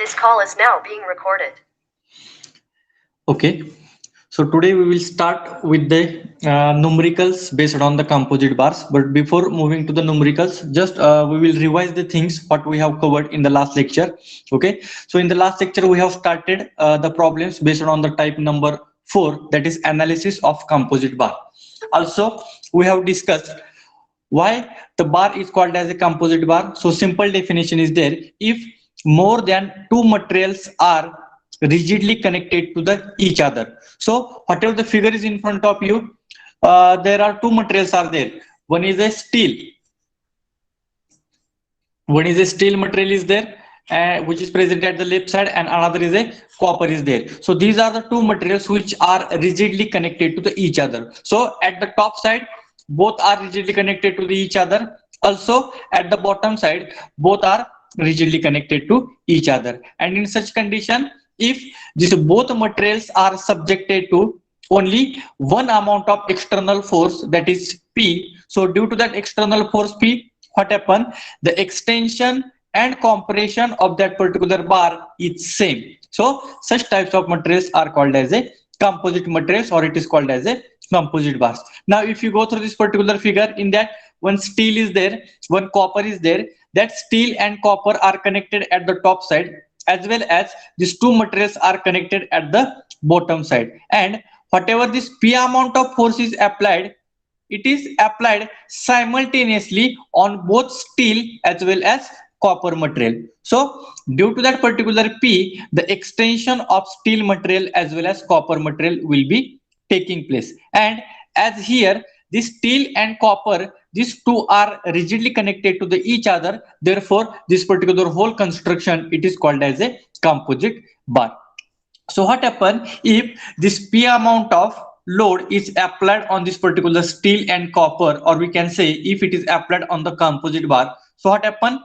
This call is now being recorded. Okay, so today we will start with the numericals based on the composite bars. But before moving to the numericals, just we will revise the things what we have covered in the last lecture. Okay, so in the last lecture we have started the problems based on the type number 4, that is analysis of composite bar. Also, we have discussed why the bar is called as a composite bar. So simple definition is there: if more than two materials are rigidly connected to the each other. So whatever the figure is in front of you, there are two materials are there. One is a steel. One is a steel material is there, which is present at the left side, and another is a copper is there. So these are the two materials which are rigidly connected to the each other. So at the top side, both are rigidly connected to the each other. Also at the bottom side, both are rigidly connected to each other. And in such condition, if these both materials are subjected to only one amount of external force, that is P. So due to that external force P, what happen? The extension and compression of that particular bar is same. So such types of materials are called as a composite materials, or it is called as a composite bars. Now if you go through this particular figure, in that one steel is there, one copper is there. That steel and copper are connected at the top side, as well as these two materials are connected at the bottom side. And whatever this P amount of force is applied, it is applied simultaneously on both steel as well as copper material. So due to that particular P, the extension of steel material as well as copper material will be taking place. And as here, this steel and copper, these two are rigidly connected to the each other. Therefore, this particular whole construction, it is called as a composite bar. So what happen if this P amount of load is applied on this particular steel and copper, or we can say if it is applied on the composite bar? So what happen?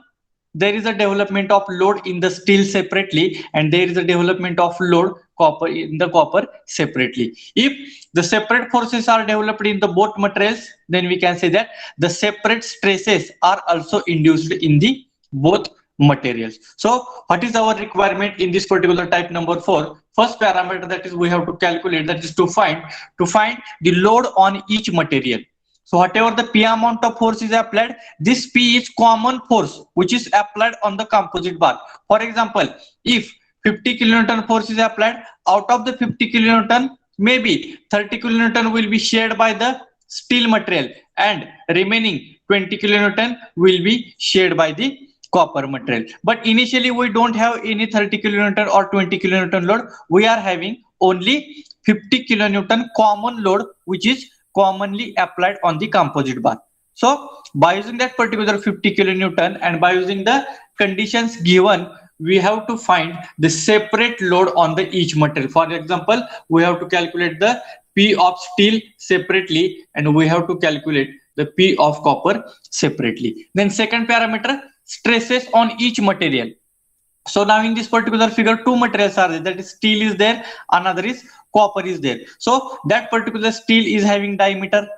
There is a development of load in the steel separately, and there is a development of load copper in the copper separately. If the separate forces are developed in the both materials, then we can say that the separate stresses are also induced in the both materials. So what is our requirement in this particular type number 4? First parameter that is we have to calculate, that is to find the load on each material. So whatever the P amount of force is applied, this P is common force which is applied on the composite bar. For example, if 50 kilonewton force is applied, out of the 50 kilonewton, maybe 30 kilonewton will be shared by the steel material, and remaining 20 kilonewton will be shared by the copper material. But initially we don't have any 30 kilonewton or 20 kilonewton load. We are having only 50 kilonewton common load which is commonly applied on the composite bar. So by using that particular 50 kilonewton and by using the conditions given, we have to find the separate load on the each material. For example, we have to calculate the P of steel separately, and we have to calculate the P of copper separately. Then second parameter, stresses on each material. So now in this particular figure, two materials are there, that is steel is there, another is copper is there. So that particular steel is having diameter,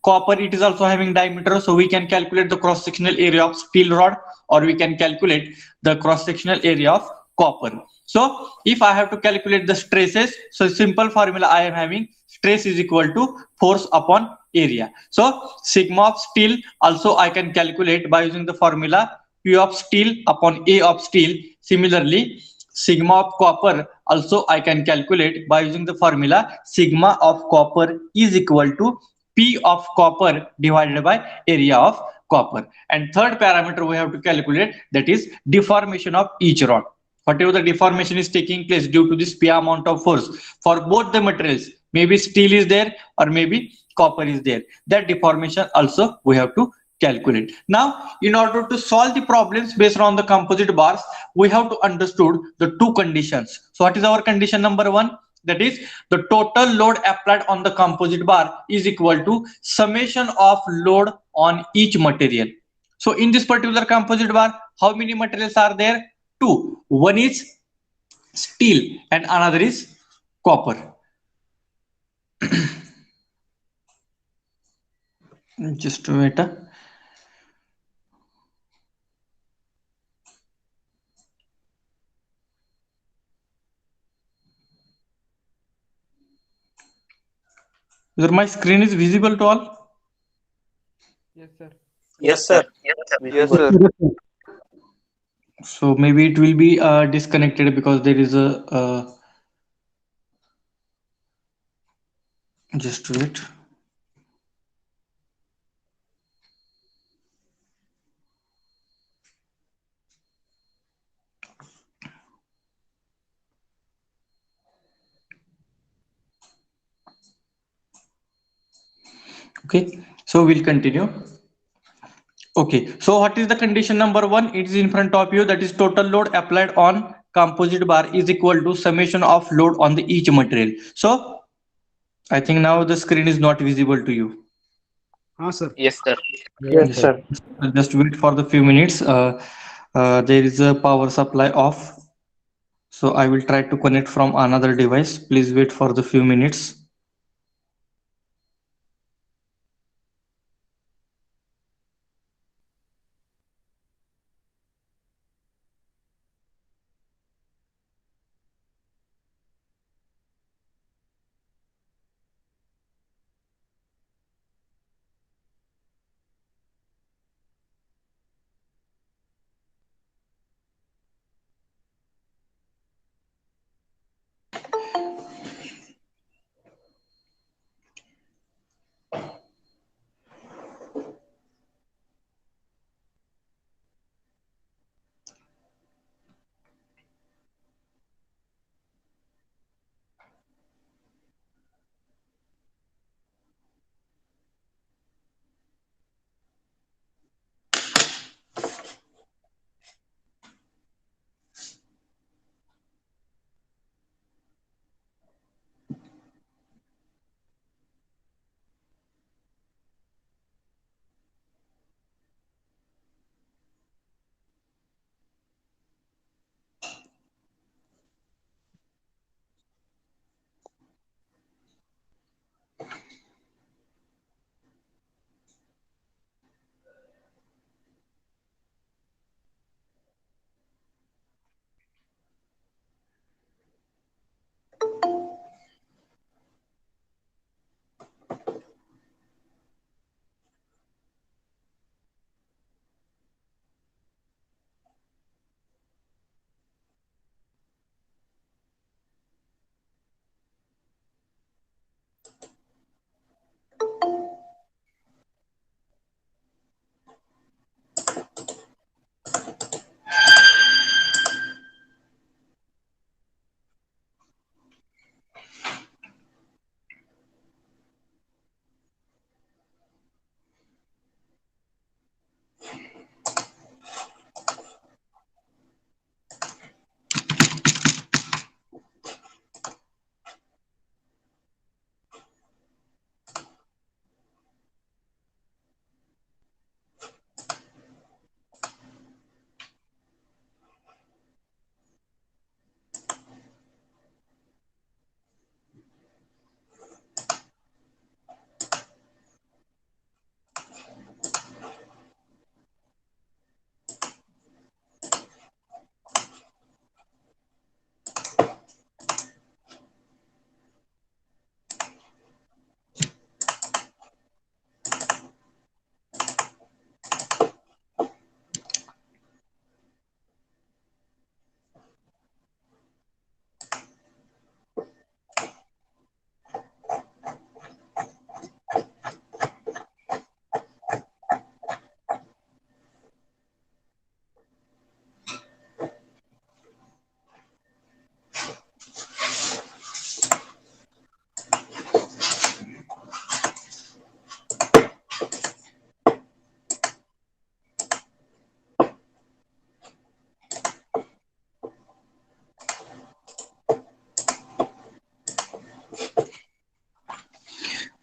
copper it is also having diameter. So we can calculate the cross sectional area of steel rod, or we can calculate the cross sectional area of copper. So if I have to calculate the stresses, so simple formula I am having: stress is equal to force upon area. So sigma of steel also I can calculate by using the formula P of steel upon A of steel. Similarly, sigma of copper also I can calculate by using the formula sigma of copper is equal to P of copper divided by area of copper. And third parameter we have to calculate, that is deformation of each rod. Whatever the deformation is taking place due to this P amount of force for both the materials, maybe steel is there or maybe copper is there, that deformation also we have to calculate. Now in order to solve the problems based on the composite bars, we have to understood the two conditions. So what is our condition number 1? That is, the total load applied on the composite bar is equal to summation of load on each material. So in this particular composite bar, how many materials are there? Two. One is steel and another is copper. Just wait. Whether my screen is visible to all? Yes, sir. Yes, sir. Yes, Visible. sir. So maybe it will be disconnected because there is a just wait. Okay, so we'll continue. Okay, so what is the condition number one? It is in front of you. That is total load applied on composite bar is equal to summation of load on the each material. So I think now the screen is not visible to you. Sir. Yes, sir. Yes, sir. Just wait for the few minutes. There is a power supply off. So I will try to connect from another device. Please wait for the few minutes.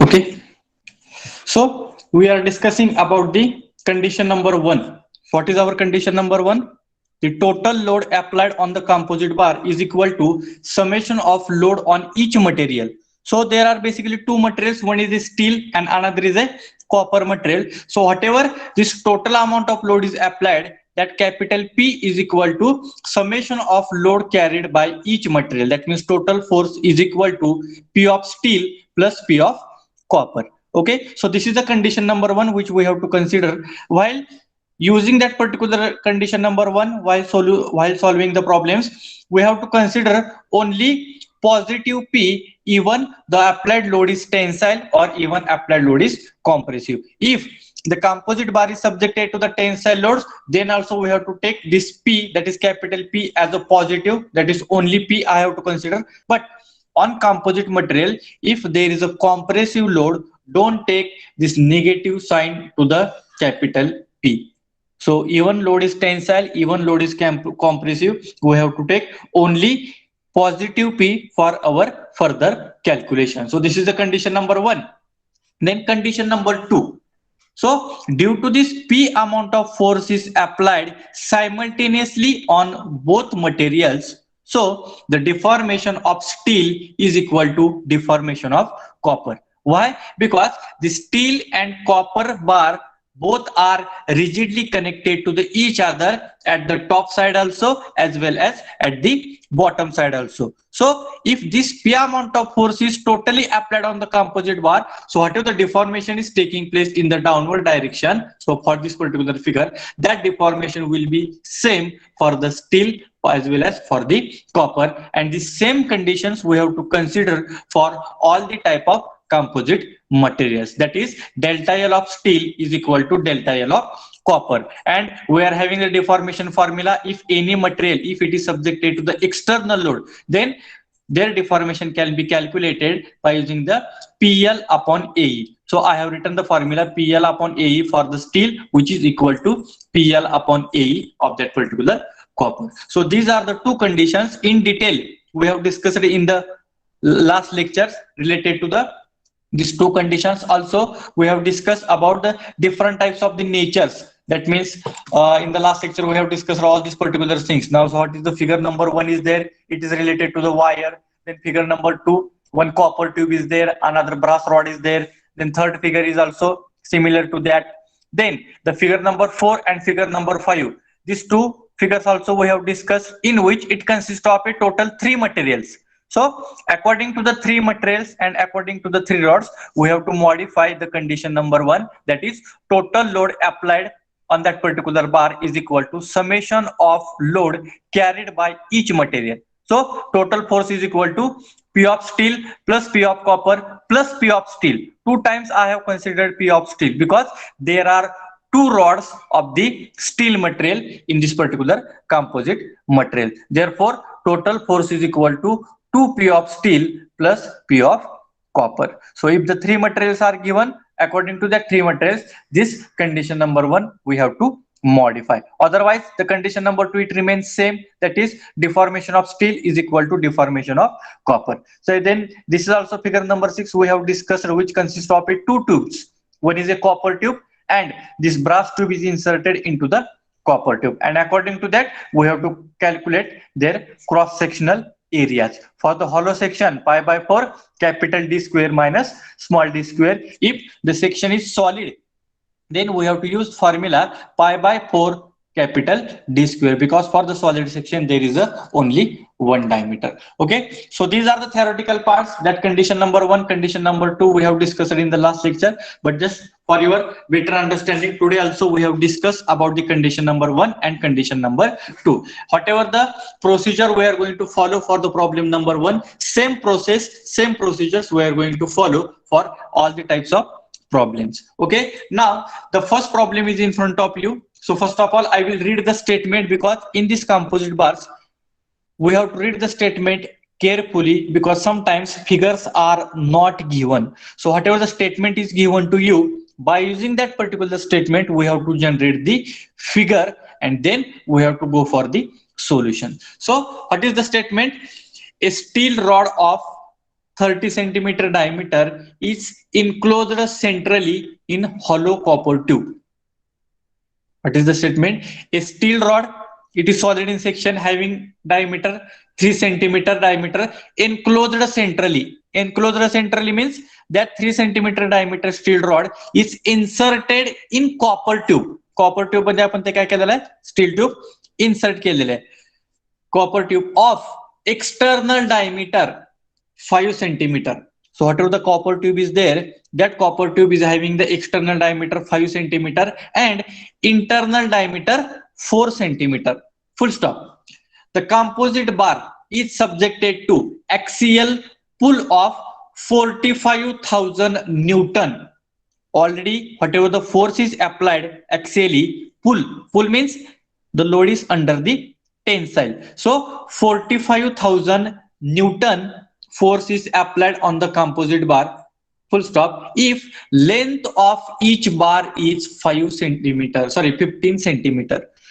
Okay, so we are discussing about the condition number one. What is our condition number one? The total load applied on the composite bar is equal to summation of load on each material. So there are basically two materials. One is a steel and another is a copper material. So whatever this total amount of load is applied, that capital P is equal to summation of load carried by each material. That means total force is equal to P of steel plus P of copper. Okay, so this is the condition number 1 which we have to consider while using that particular condition number 1 while solving the problems. We have to consider only positive P even the applied load is tensile or even applied load is compressive. If the composite bar is subjected to the tensile loads, then also we have to take this P, that is capital P, as a positive. That is only P I have to consider. But on composite material, if there is a compressive load, don't take this negative sign to the capital P. So even load is tensile, even load is compressive, we have to take only positive P for our further calculation. So this is the condition number 1. Then condition number 2. So due to this P amount of force is applied simultaneously on both materials, so the deformation of steel is equal to deformation of copper. Why? Because the steel and copper bar both are rigidly connected to each other at the top side also as well as at the bottom side also. So if this P amount of force is totally applied on the composite bar, so whatever the deformation is taking place in the downward direction, so for this particular figure, that deformation will be same for the steel as well as for the copper, and the same conditions we have to consider for all the type of composite materials. That is delta L of steel is equal to delta L of copper, and we are having the deformation formula. If any material, if it is subjected to the external load, then their deformation can be calculated by using the PL upon AE. So I have written the formula PL upon AE for the steel, which is equal to PL upon AE of that particular copper. So these are the two conditions in detail we have discussed in the last lectures related to these two conditions. Also we have discussed about the different types of the natures. That means in the last lecture we have discussed all these particular things. Now, so what is the figure number 1 is there, it is related to the wire. Then figure number 2, one copper tube is there, another brass rod is there. Then third figure is also similar to that. Then the figure number 4 and figure number 5, these two figures also we have discussed, in which it consists of a total 3 materials. So according to the 3 materials and according to the 3 rods, we have to modify the condition number 1, that is total load applied on that particular bar is equal to summation of load carried by each material. So total force is equal to P of steel plus P of copper plus P of steel. 2 times I have considered P of steel because there are 2 rods of the steel material in this particular composite material. Therefore total force is equal to 2P of steel plus P of copper. So if the 3 materials are given, according to that 3 materials, this condition number 1 we have to modify. Otherwise the condition number 2 it remains same, that is deformation of steel is equal to deformation of copper. So then this is also figure number 6 we have discussed, which consists of 2 tubes. One is a copper tube and this brass tube is inserted into the copper tube, and according to that we have to calculate their cross sectional areas. For the hollow section, pi by 4 capital D square minus small d square. If the section is solid, then we have to use formula pi by 4 capital D square, because for the solid section there is only one diameter. Okay, so these are the theoretical parts. That condition number 1, condition number 2 we have discussed in the last lecture, but just for your better understanding, today also we have discussed about the condition number 1 and condition number 2. Whatever the procedure we are going to follow for the problem number 1, same process, same procedures we are going to follow for all the types of problems. Okay, now the first problem is in front of you. So first of all I will read the statement, because in this composite bars we have to read the statement carefully, because sometimes figures are not given. So whatever the statement is given to you, by using that particular statement we have to generate the figure and then we have to go for the solution. So what is the statement? A steel rod of 30 centimeter diameter is enclosed centrally in hollow copper tube. What is the statement? A steel rod, it is solid in section having diameter 3 centimeter diameter, enclosed centrally. Enclosed centrally means that 3 centimeter diameter steel rod is inserted in copper tube. Copper tube मध्ये आपण ते काय केलेलं आहे? Steel tube insert केलेलं आहे. Copper tube of external diameter 5 centimeter. So whatever the copper tube is there, that copper tube is having the external diameter 5 centimeter and internal diameter 4 centimeter. Full stop. The composite bar is subjected to axial pull of 45,000 Newton. Already, whatever the force is applied axially, pull means the load is under the tensile. So 45,000 Newton force is applied on the composite bar. Full stop. If length of each bar is 15 centimeter.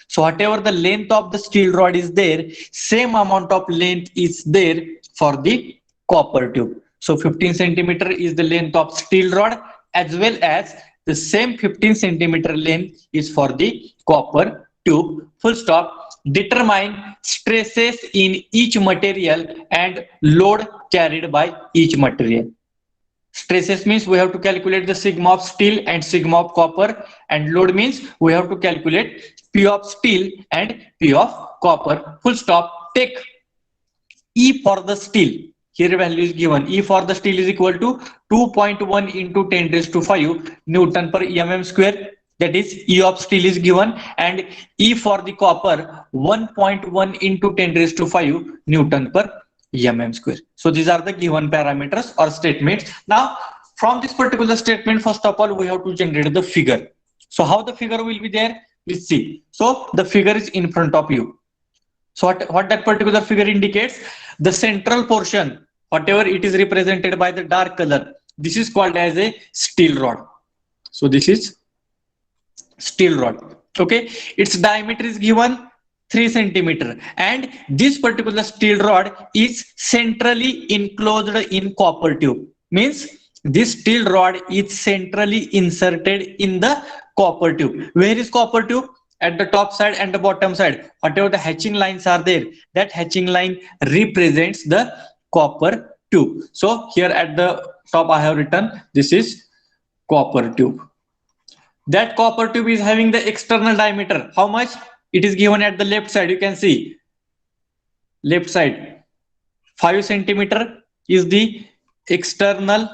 So whatever the length of the steel rod is there, same amount of length is there for the copper tube. So 15 centimeter is the length of steel rod, as well as the same 15 centimeter length is for the copper tube. Full stop. Determine stresses in each material and load carried by each material. Stresses means we have to calculate the sigma of steel and sigma of copper, and load means we have to calculate P of steel and P of copper. Full stop. Take E for the steel. Here value is given. E for the steel is equal to 2.1 into 10 raised to 5 Newton per mm square. That is E of steel is given, and E for the copper 1.1 into 10 raised to 5 Newton per mm square. So these are the given parameters or statements. Now from this particular statement, first of all we have to generate the figure. So how the figure will be there? Let's see. So the figure is in front of you. So what that particular figure indicates, the central portion, whatever it is represented by the dark color, this is called as a steel rod. So this is steel rod. Okay, its diameter is given 3 centimeter, and this particular steel rod is centrally enclosed in copper tube. Means this steel rod is centrally inserted in the copper tube. Where is copper tube? At the top side and the bottom side. Whatever the hatching lines are there, that hatching line represents the copper tube. So here at the top I have written this is copper tube. That copper tube is having the external diameter. How much? It is given at the left side. You can see left side 5 centimeter is the external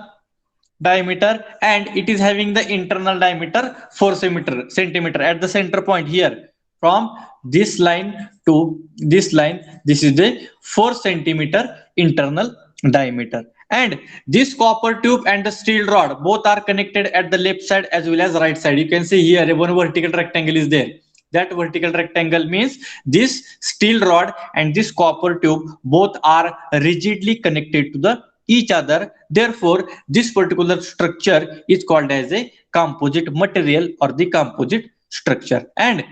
diameter, and it is having the internal diameter 4 centimeter at the center point here. From this line to this line, this is the 4 centimeter internal diameter. And this copper tube and the steel rod both are connected at the left side as well as right side. You can see here one vertical rectangle is there. That vertical rectangle means this steel rod and this copper tube both are rigidly connected to each other. Therefore, this particular structure is called as a composite material or the composite structure. And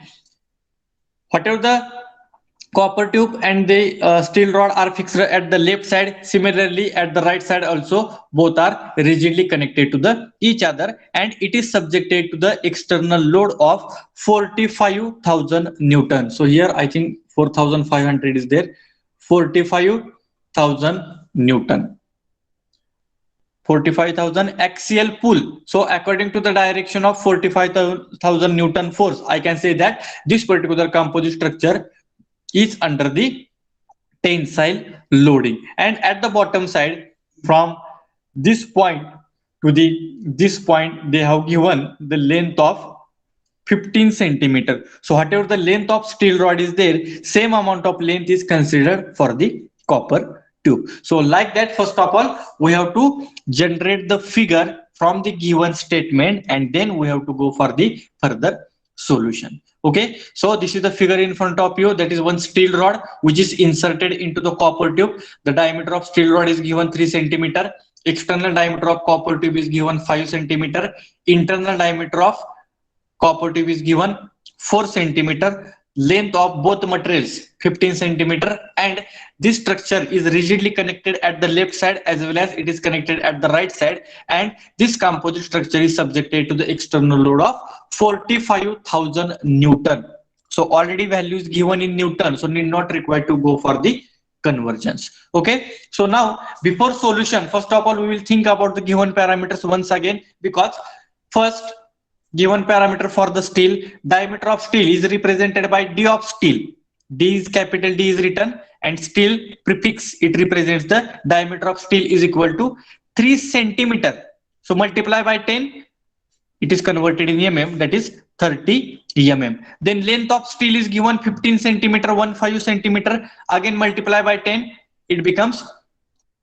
whatever the copper tube and the steel rod are fixed at the left side, similarly at the right side also both are rigidly connected to each other, and it is subjected to the external load of 45,000 Newton. So here I think 4,500 is there. 45,000 Newton. 45,000 axial pull. So according to the direction of 45,000 Newton force, I can say that this particular composite structure is under the tensile loading. And at the bottom side, from this point to this point, they have given the length of 15 centimeter. So whatever the length of steel rod is there, same amount of length is considered for the copper tube. So like that, first of all, we have to generate the figure from the given statement, and then we have to go for the further solution. Okay, so this is the figure in front of you. That is one steel rod which is inserted into the copper tube. The diameter of steel rod is given 3 centimeter. External diameter of copper tube is given 5 centimeter. Internal diameter of copper tube is given 4 centimeter. Length of both materials 15 centimeter, and this structure is rigidly connected at the left side as well as it is connected at the right side, and this composite structure is subjected to the external load of 45,000 Newton. So already value is given in Newton, so need not required to go for the conversions. Okay, so now before solution, first of all we will think about the given parameters once again, because first given parameter for the steel, diameter of steel is represented by D of steel. D is capital D is written, and steel prefix, it represents the diameter of steel is equal to 3 centimeter. So multiply by 10, it is converted in mm, that is 30 mm. Then length of steel is given 15 centimeter, 15 centimeter. Again multiply by 10, it becomes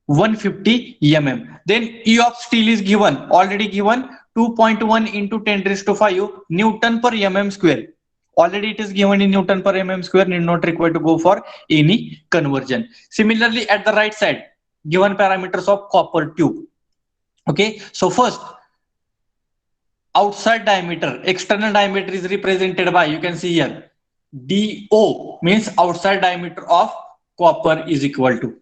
150 mm. Then E of steel is given, already given 2.1 into 10 raised to 5 Newton per mm square. Already it is given in Newton per mm square, need not required to go for any conversion. Similarly, at the right side, given parameters of copper tube. Okay, so first, outside diameter, external diameter is represented by, you can see here, DO means outside diameter of copper is equal to.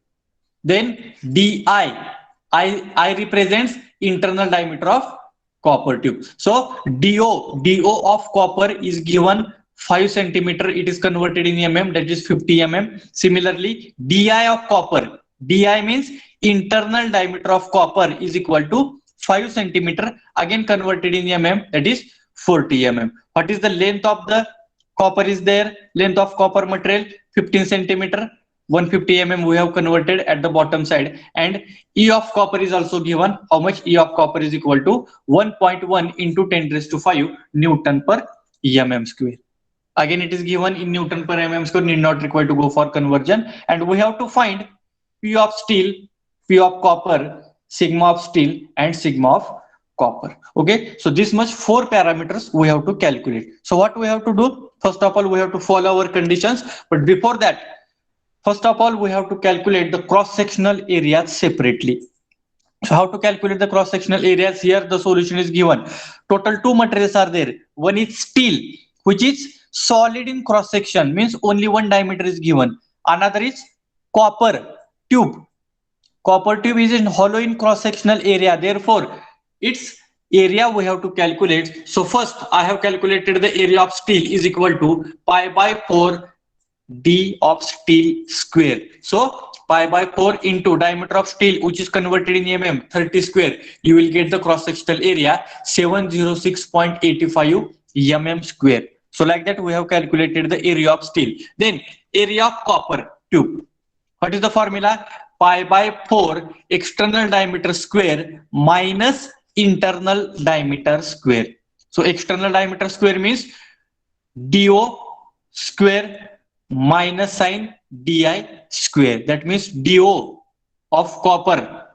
Then DI, I represents internal diameter of copper tube. So DO of copper is given 5 centimeter, it is converted in mm, that is 50 mm. Similarly, DI of copper, DI means internal diameter of copper is equal to 5 centimeter, again converted in mm, that is 40 mm. What is the length of the copper is there? Length of copper material 15 centimeter, 150 mm we have converted at the bottom side, and E of copper is also given. How much? E of copper is equal to 1.1 into 10 raised to 5 Newton per mm square. Again it is given in Newton per mm square, need not required to go for conversion. And we have to find P of steel, P of copper, sigma of steel, and sigma of copper. Okay, so this much 4 parameters we have to calculate. So what we have to do? First of all, we have to follow our conditions, but before that, first of all, we have to calculate the cross-sectional areas separately. So how to calculate the cross-sectional areas? Here the solution is given. Total 2 materials are there. One is steel, which is solid in cross-section, means only one diameter is given. Another is copper tube. Copper tube is in hollow in cross-sectional area. Therefore, its area we have to calculate. So first, I have calculated the area of steel is equal to pi by 4 D of steel square. So pi by 4 into diameter of steel, which is converted in mm, 30 square, you will get the cross-sectional area 706.85 mm square. So like that we have calculated the area of steel. Then area of copper tube. What is the formula? Pi by 4 external diameter square minus internal diameter square. So external diameter square means DO square minus sign DI square. That means DO of copper,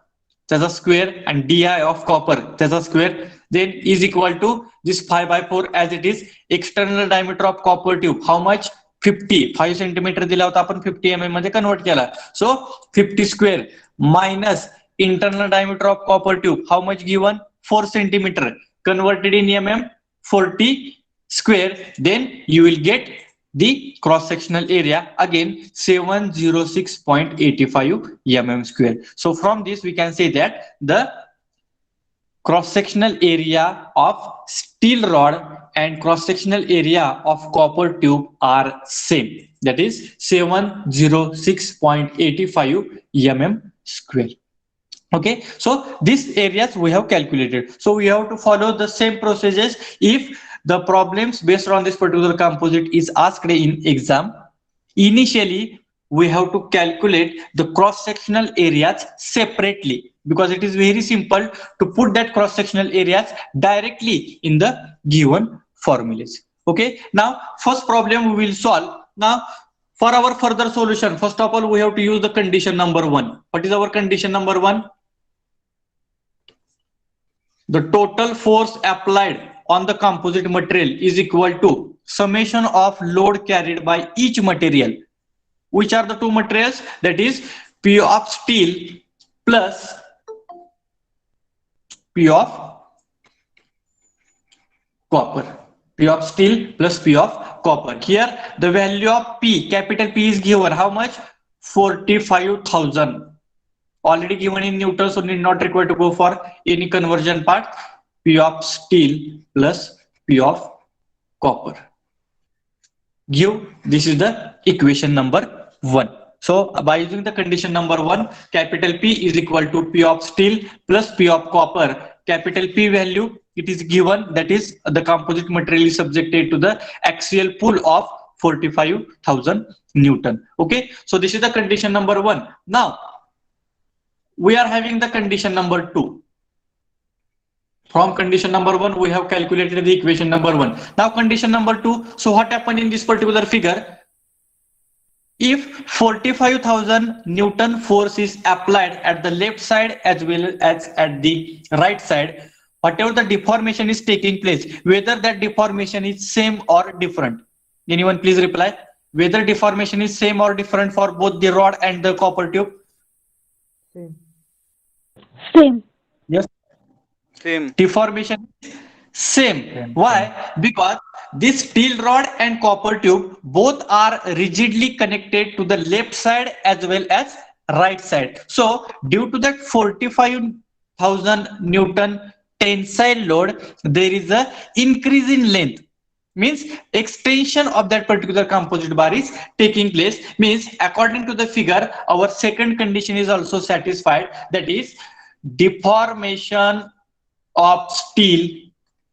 that's a square, and DI of copper, that's a square. Then is equal to this 5 by 4 as it is. External diameter of copper tube, how much? 50. 5 centimeter दिला होता आपण 50 mm मध्ये convert केला. So 50 square minus internal diameter of copper tube, how much given? 4 centimeter, converted in mm, 40 square. Then you will get the cross-sectional area, again 706.85 mm square. So from this we can say that the cross-sectional area of steel rod and cross-sectional area of copper tube are same, that is 706.85 mm square. Okay, so these areas we have calculated. So we have to follow the same processes if the problems based on this particular composite is asked in exam. Initially, we have to calculate the cross-sectional areas separately, because it is very simple to put that cross-sectional areas directly in the given formulas. Okay, now first problem we will solve. Now for our further solution, first of all we have to use the condition number 1. What is our condition number 1? The total force applied on the composite material is equal to summation of load carried by each material. Which are the two materials? That is P of steel plus P of copper. P of steel plus P of copper. Here the value of P, capital P is given. How much? 45,000. Already given in Newton, so need not required to go for any conversion part. P of steel plus P of copper. Give, this is the equation number 1. So by using the condition number 1, capital P is equal to P of steel plus P of copper. Capital P value, it is given, that is the composite material is subjected to the axial pull of 45,000 Newton. Okay, so this is the condition number 1. Now we are having the condition number 2. From condition number 1, we have calculated the equation number 1. Now condition number 2. So what happened in this particular figure? If 45,000 Newton force is applied at the left side as well as at the right side, whatever the deformation is taking place, whether that deformation is same or different. Anyone please reply? Whether deformation is same or different for both the rod and the copper tube? Same. Same. Yes. Same. Deformation same. Why? Because this steel rod and copper tube both are rigidly connected to the left side as well as right side. So due to that 45,000 Newton tensile load, there is a increase in length. Means extension of that particular composite bar is taking place. Means according to the figure, our second condition is also satisfied. That is, deformation of steel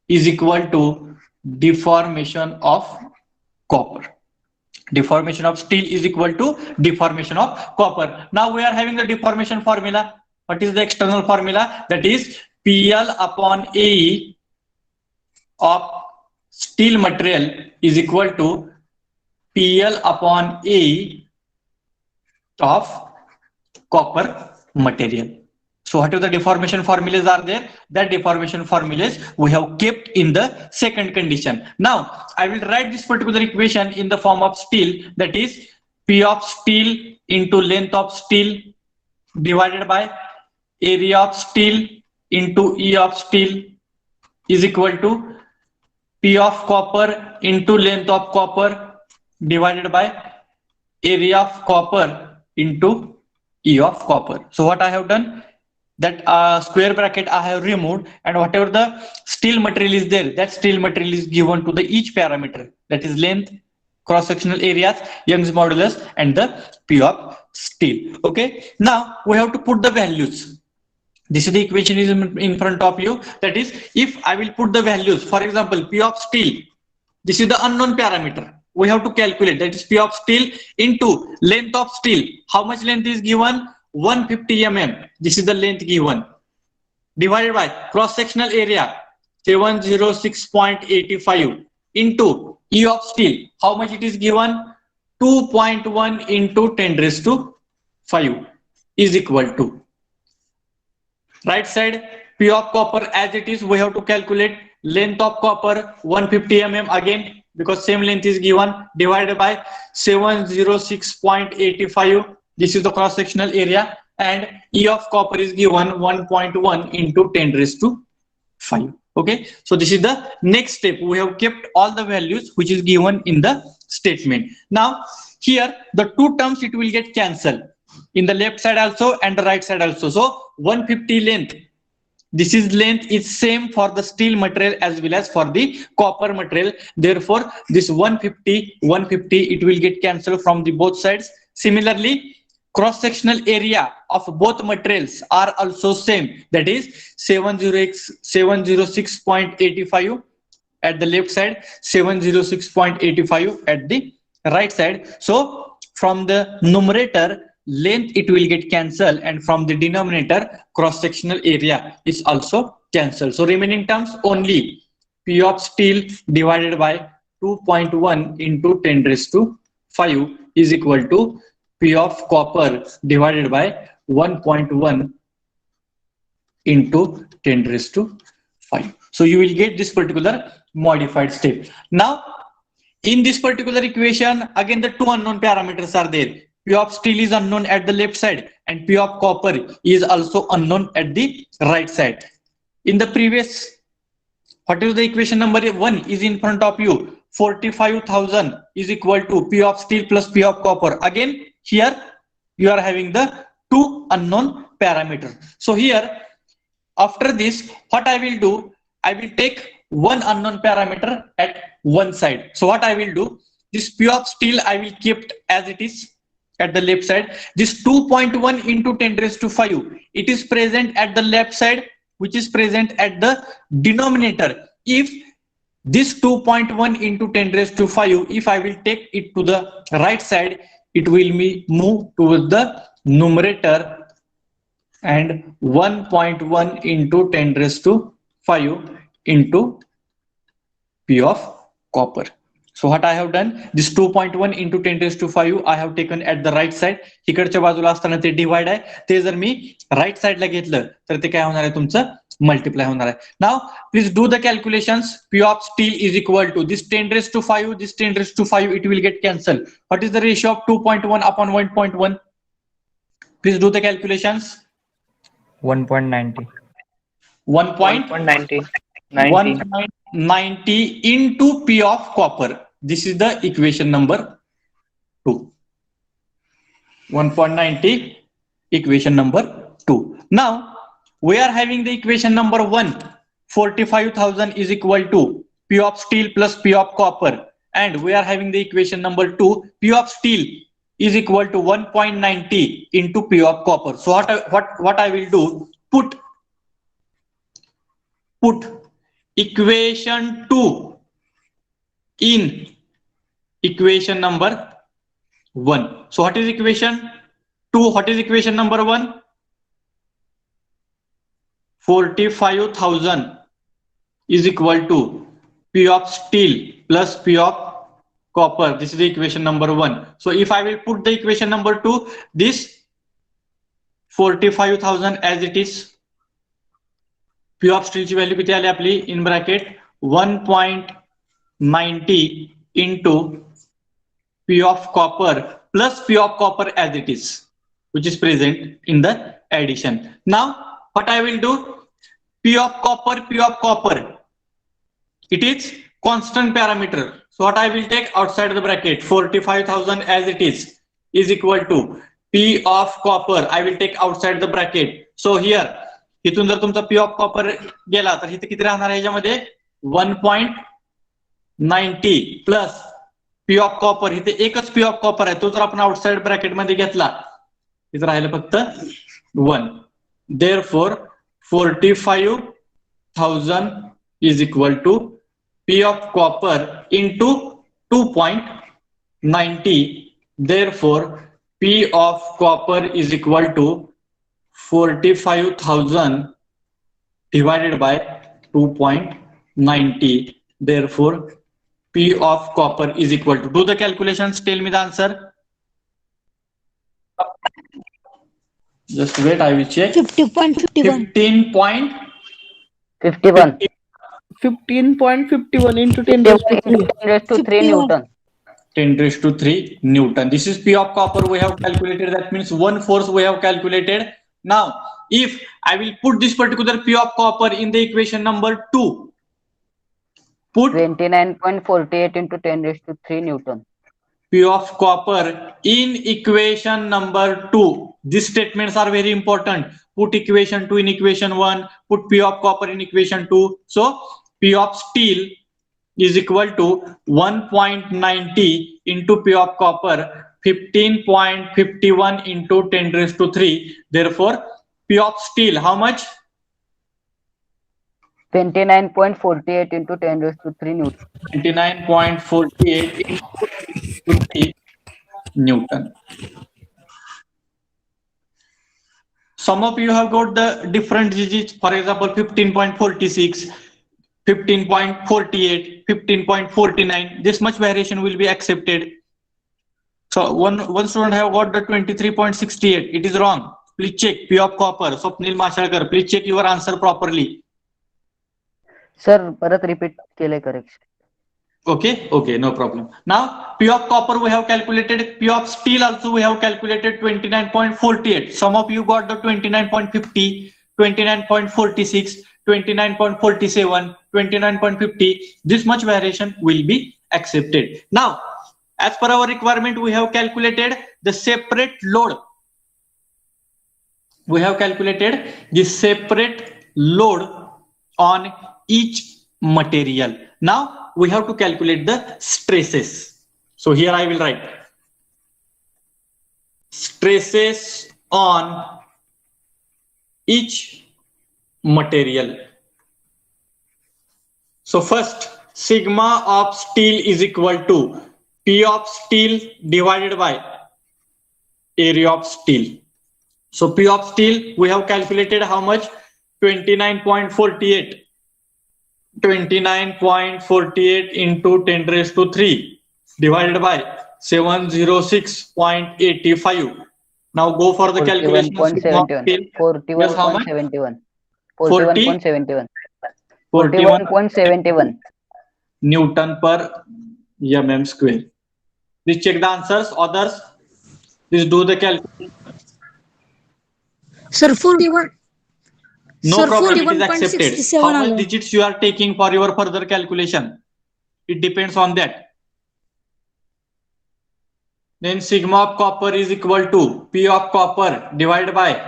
is equal to deformation of copper. Deformation of steel is equal to deformation of copper. Now we are having the deformation formula. What is the external formula? That is PL upon AE of steel material is equal to PL upon AE of copper material. So whatever the deformation formulas are there, that deformation formulas we have kept in the second condition. Now I will write this particular equation in the form of steel, that is P of steel into length of steel divided by area of steel into E of steel is equal to P of copper into length of copper divided by area of copper into E of copper. So what I have done, that square bracket I have removed, and whatever the steel material is there, that steel material is given to the each parameter, that is length, cross-sectional areas, Young's modulus, and the P of steel. Okay, now we have to put the values. This is the equation is in front of you. That is, if I will put the values, for example, P of steel, this is the unknown parameter. We have to calculate, that is P of steel into length of steel. How much length is given? 150 mm. This is the length given. Divided by cross-sectional area 706.85 into E of steel. How much it is given? 2.1 into 10 raised to 5 is equal to. Right side P of copper as it is, we have to calculate length of copper 150 mm again, because same length is given, divided by 706.85. This is the cross-sectional area, and E of copper is given 1.1 into 10 raised to 5. Okay, so this is the next step. We have kept all the values which is given in the statement. Now here the two terms it will get cancelled in the left side also and the right side also. So 150 length, this is length is same for the steel material as well as for the copper material. Therefore this 150 it will get cancelled from the both sides. Similarly, cross-sectional area of both materials are also same, that is 706.85 at the left side, 706.85 at the right side. So from the numerator length it will get cancelled, and from the denominator cross-sectional area is also cancelled. So remaining terms only P of steel divided by 2.1 into 10 raised to 5 is equal to P of copper divided by 1.1 into 10 raised to 5. So you will get this particular modified step. Now in this particular equation, again the two unknown parameters are there. P of steel is unknown at the left side and P of copper is also unknown at the right side. In the previous, what is the equation number 1 is in front of you. 45,000 is equal to P of steel plus P of copper. Again here you are having the two unknown parameters. So here after this, what I will do, I will take one unknown parameter at one side. So what I will do, this P of steel I will keep as it is at the left side. This 2.1 into 10 raised to 5, it is present at the left side, which is present at the denominator. If this 2.1 into 10 raised to 5, if I will take it to the right side, it will be move towards the numerator and 1.1 into 10 raised to 5 into P of copper. So what I have done, this 2.1 into 10 raised to 5 I have taken at the right side. इकडच्या बाजूला असताना ते divide आहे, ते जर मी right साइडला घेतलं तर ते काय होणार आहे, तुमचं मल्टिप्लाय होणार आहे. Now please do the calculations. P of steel is equal to this 10 raised to 5, this 10 raised to 5, it will get cancelled. What is the ratio of 2.1 upon 1.1? Please do the calculations. 1.90. 1.90 into P of copper. This is the equation number 2. 1.90 equation number 2. Now we are having the equation number 1. 45,000 is equal to P of steel plus P of copper, and we are having the equation number 2. P of steel is equal to 1.90 into P of copper. So what I will do, put equation 2 in equation number 1. So what is equation 2? What is equation number 1? 45,000 is equal to P of steel plus P of copper. This is the equation number 1. So if I will put the equation number 2, this 45,000 as it is, P of steel ची value किती आली आपली, in bracket 1.90 into P of copper plus P of copper as it is, which is present in the addition. Now what I will do, P of copper, it is constant parameter. So what I will take outside the bracket, 45,000 as it is equal to P of copper. I will take outside the bracket. So here इथून जर तुमचा P of copper गेला तर इथे किती राहणार आहे, याच्यामध्ये 1.90 प्लस P of copper. इथे एकच P of copper आहे, तो जर आपण आउटसाइड ब्रॅकेट मध्ये घेतला इथे राहिलं फक्त 1. Therefore 45,000 is equal to P of copper into 2.90. Therefore P of copper is equal to 45,000 divided by 2.90. Therefore P of copper is equal to, do the calculations, tell me the answer. Just wait, I will check. 50.51. 51 15.51 into 10 raised to 3. 10 raised to 3 Newton. 10 raised to 3 Newton. This is P of copper we have calculated. That means one force we have calculated. Now, if I will put this particular P of copper in the equation number 2, put 29.48 into 10 raised to 3 Newton. P of copper in equation number 2. These statements are very important. Put equation 2 in equation 1, put P of copper in equation 2. So P of steel is equal to 1.90 into P of copper, 15.51 into 10 raised to 3. Therefore P of steel, how much? 29.48 into 10 raised to 3 Newton. 29.48 into 3 Newton. Some of you have got the different digits, for example 15.46, 15.48, 15.49. This much variation will be accepted. So one student have got the 23.68. It is wrong. Please check. P of copper. Swapnil Mashalkar, please check your answer properly. Sir, परत repeat केले correction. Okay, no problem. Now P of copper we have calculated. P of steel also we have calculated 29.48. Some of you got the 29.50, 29.46, 29.47, 29.50. This much variation will be accepted. Now, as per our requirement, we have calculated the separate load. We have calculated the separate load on each material. Now we have to calculate the stresses. So here I will write stresses on each material. So first, sigma of steel is equal to P of steel divided by area of steel. So P of steel, we have calculated how much? 29.48. 29.48 into 10 raised to 3 divided by 706.85. Now go for the calculation. 41.71. Yes, how much? 41.71. 40? 41.71. 41 41.71. Newton per mm square. Please check the answers. Others, please do the calculation. Sir, 41. No Sir, problem, it is accepted. 41.67 How much आलं. digits you are taking for your further calculation? It depends on that. Then sigma of copper is equal to P of copper divided by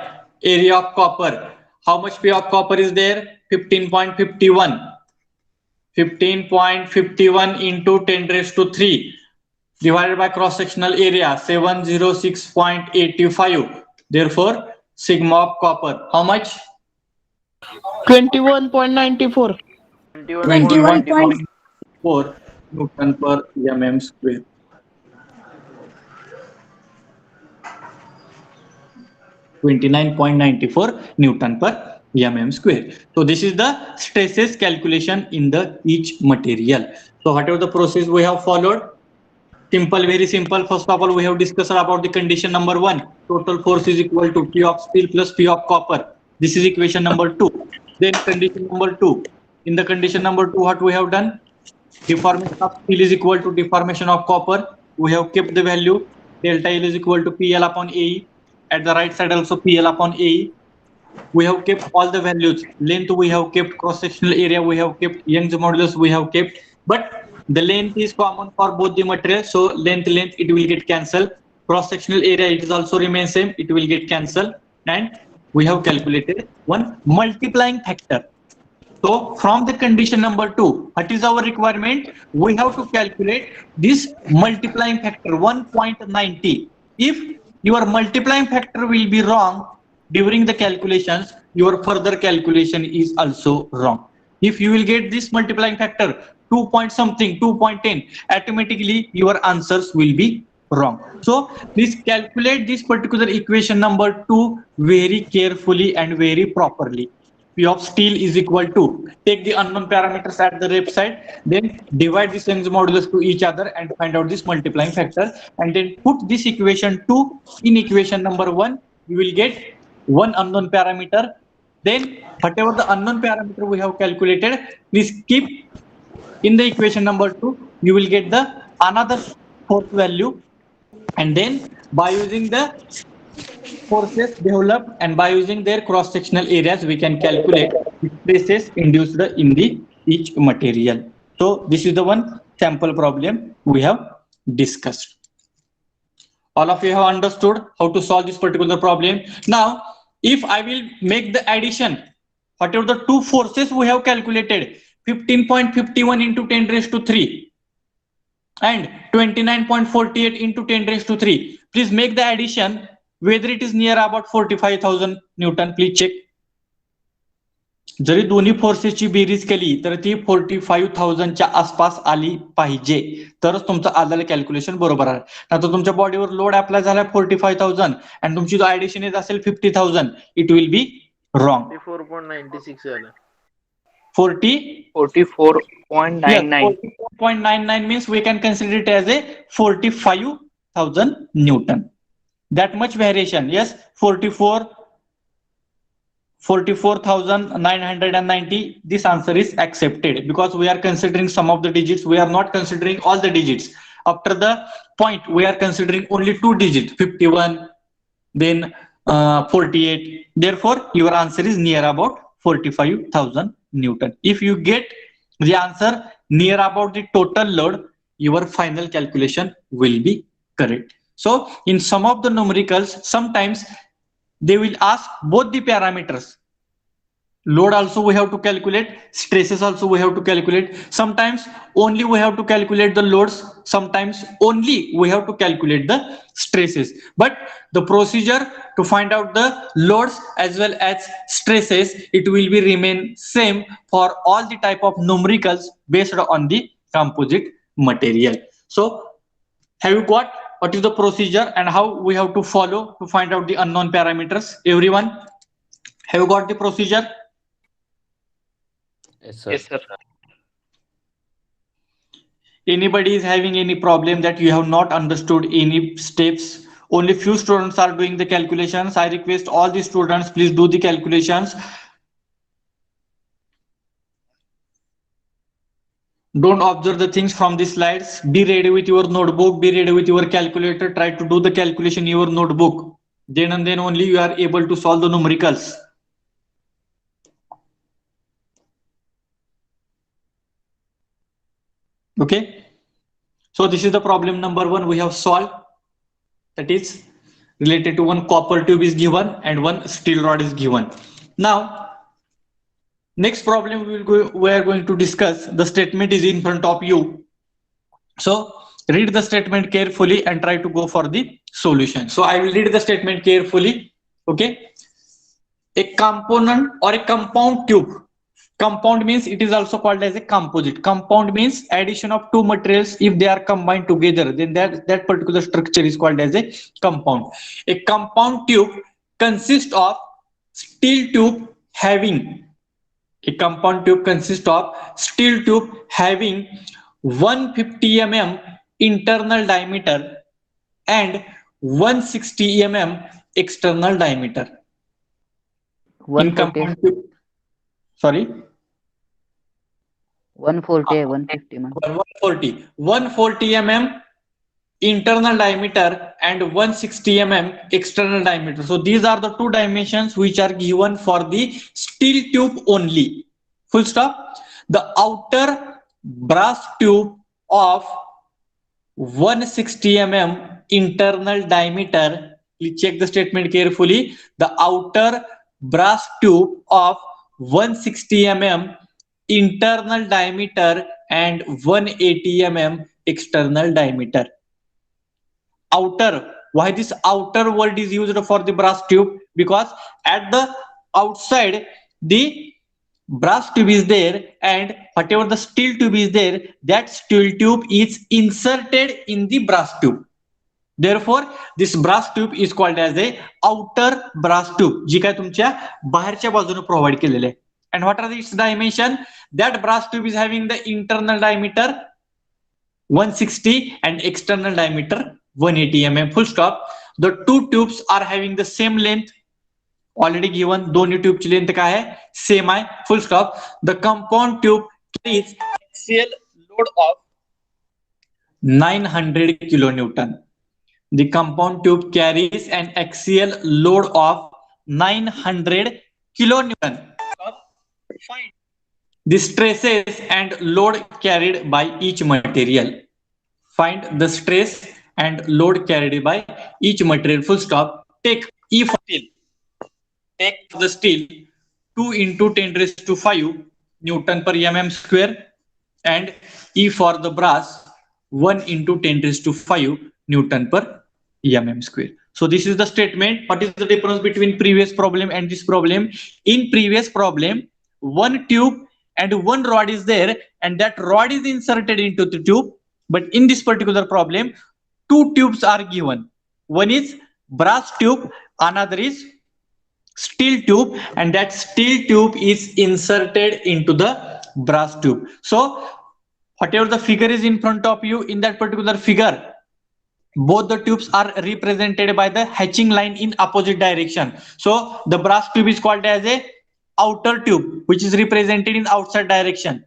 area of copper. How much P of copper is there? 15.51. 15.51 into 10 raised to 3 divided by cross sectional area 706.85. Therefore, sigma of copper, how much? 21.94. 21.4 Newton per mm square. (29.94 Newton per mm square). So this is the stresses calculation in the each material. So whatever the process we have followed, simple, very simple. First of all, we have discussed about the condition number 1. Total force is equal to P of steel plus P of copper. This is equation number 2. Then condition number 2. In the condition number 2, what we have done? Deformation of steel is equal to deformation of copper. We have kept the value delta L is equal to PL upon AE. At the right side also PL upon AE. We have kept all the values. Length we have kept, cross-sectional area we have kept, Young's modulus we have kept. But the length is common for both the materials. So length, it will get cancelled. Cross-sectional area, it is also remain same. It will get cancelled. And we have calculated one multiplying factor. So from the condition number 2, what is our requirement? We have to calculate this multiplying factor 1.90. If your multiplying factor will be wrong during the calculations, your further calculation is also wrong. If you will get this multiplying factor 2 point something, 2.10, automatically your answers will be wrong. So please calculate this particular equation number 2 very carefully and very properly. P of steel is equal to, take the unknown parameters at the left side, then divide this Young's modulus to each other and find out this multiplying factor, and then put this equation 2 in equation number 1. You will get one unknown parameter. Then whatever the unknown parameter we have calculated, please keep in the equation number 2. You will get the another fourth value, and then by using the forces developed and by using their cross-sectional areas, we can calculate the stresses induced in the each material. So this is the one sample problem we have discussed. All of you have understood how to solve this particular problem. Now, if I will make the addition, whatever the two forces we have calculated, 15.51 into 10 raised to 3 and 29.48 into 10 raised to 3. Please make the addition. Whether it is near about 45,000 Newton, please check. जरी दोन्ही फोर्सेसची berries केली तर ती 45,000 च्या आसपास आली पाहिजे, तरच तुमचं आलेलं कॅल्क्युलेशन बरोबर आहे. आता तुमच्या बॉडीवर लोड अप्लाय झाला 45,000 आणि तुमची जो ऍडिशन येत असेल 50,000, इट विल बी रॉंग. 44.96 झालं. 44.99. 44.99 means we can consider it as a 45,000 Newton. That much variation. Yes, 44,990. This answer is accepted because we are considering some of the digits. We are not considering all the digits. After the point, we are considering only 2 digits, 51, then 48. Therefore, your answer is near about 45,000 Newton. If you get the answer near about the total load, your final calculation will be correct. So in some of the numericals, sometimes they will ask both the parameters. Load also we have to calculate, stresses also we have to calculate. Sometimes only we have to calculate the loads, sometimes only we have to calculate the stresses. But the procedure to find out the loads as well as stresses, it will be remain same for all the type of numericals based on the composite material. So have you got what is the procedure and how we have to follow to find out the unknown parameters? Everyone, have you got the procedure? Yes, sir. Yes, sir. Anybody is having any problem that you have not understood any steps? Only few students are doing the calculations. I request all the students, please do the calculations. Don't observe the things from the slides. Be ready with your notebook, be ready with your calculator. Try to do the calculation in your notebook. Then and then only you are able to solve the numericals. Okay. So this is the problem number 1 we have solved. That is related to one copper tube is given and one steel rod is given. Now, next problem we are going to discuss. The statement is in front of you. So read the statement carefully and try to go for the solution. So I will read the statement carefully. Okay. A component or a compound tube. Compound means it is also called as a composite. Compound means addition of two materials. If they are combined together, then that particular structure is called as a compound. A compound tube consists of steel tube having 150 mm internal diameter and 160 mm external diameter. In compound tube, sorry, 140, 150 man. 140 mm internal diameter and 160 mm external diameter. So these are the two dimensions which are given for the steel tube only. Full stop. The outer brass tube of 160 mm internal diameter. Please check the statement carefully. The outer brass tube of 160 mm internal diameter and 180 mm external diameter. Outer, why this outer word is used for the brass tube? Because at the outside the brass tube is there and whatever the steel tube is there, that steel tube is inserted in the brass tube. Therefore this brass tube is called as a outer brass tube, जी काय तुमच्या बाहेरच्या बाजूने provide केलेले आहे. And what are its dimension? That brass tube is having the internal diameter 160 and external diameter 180 mm. Full stop. The two tubes are having the same length. Already given. दोन्ही tube ची length काय आहे? Same आहे. Full stop. The compound tube carries axial load of 900 kilonewton. The compound tube carries an axial load of 900 kilonewton. Find the stresses and load carried by each material. Find the stress and load carried by each material. Full stop. Take E for steel. Take the steel 2 into 10 raised to 5 Newton per mm square and E for the brass 1 into 10 raised to 5 Newton per mm square. So this is the statement. What is the difference between previous problem and this problem? In previous problem, one tube and one rod is there and that rod is inserted into the tube. But in this particular problem, two tubes are given. One is brass tube, another is steel tube, and that steel tube is inserted into the brass tube. So whatever the figure is in front of you, in that particular figure, both the tubes are represented by the hatching line in opposite direction. So the brass tube is called as a outer tube, which is represented in outside direction.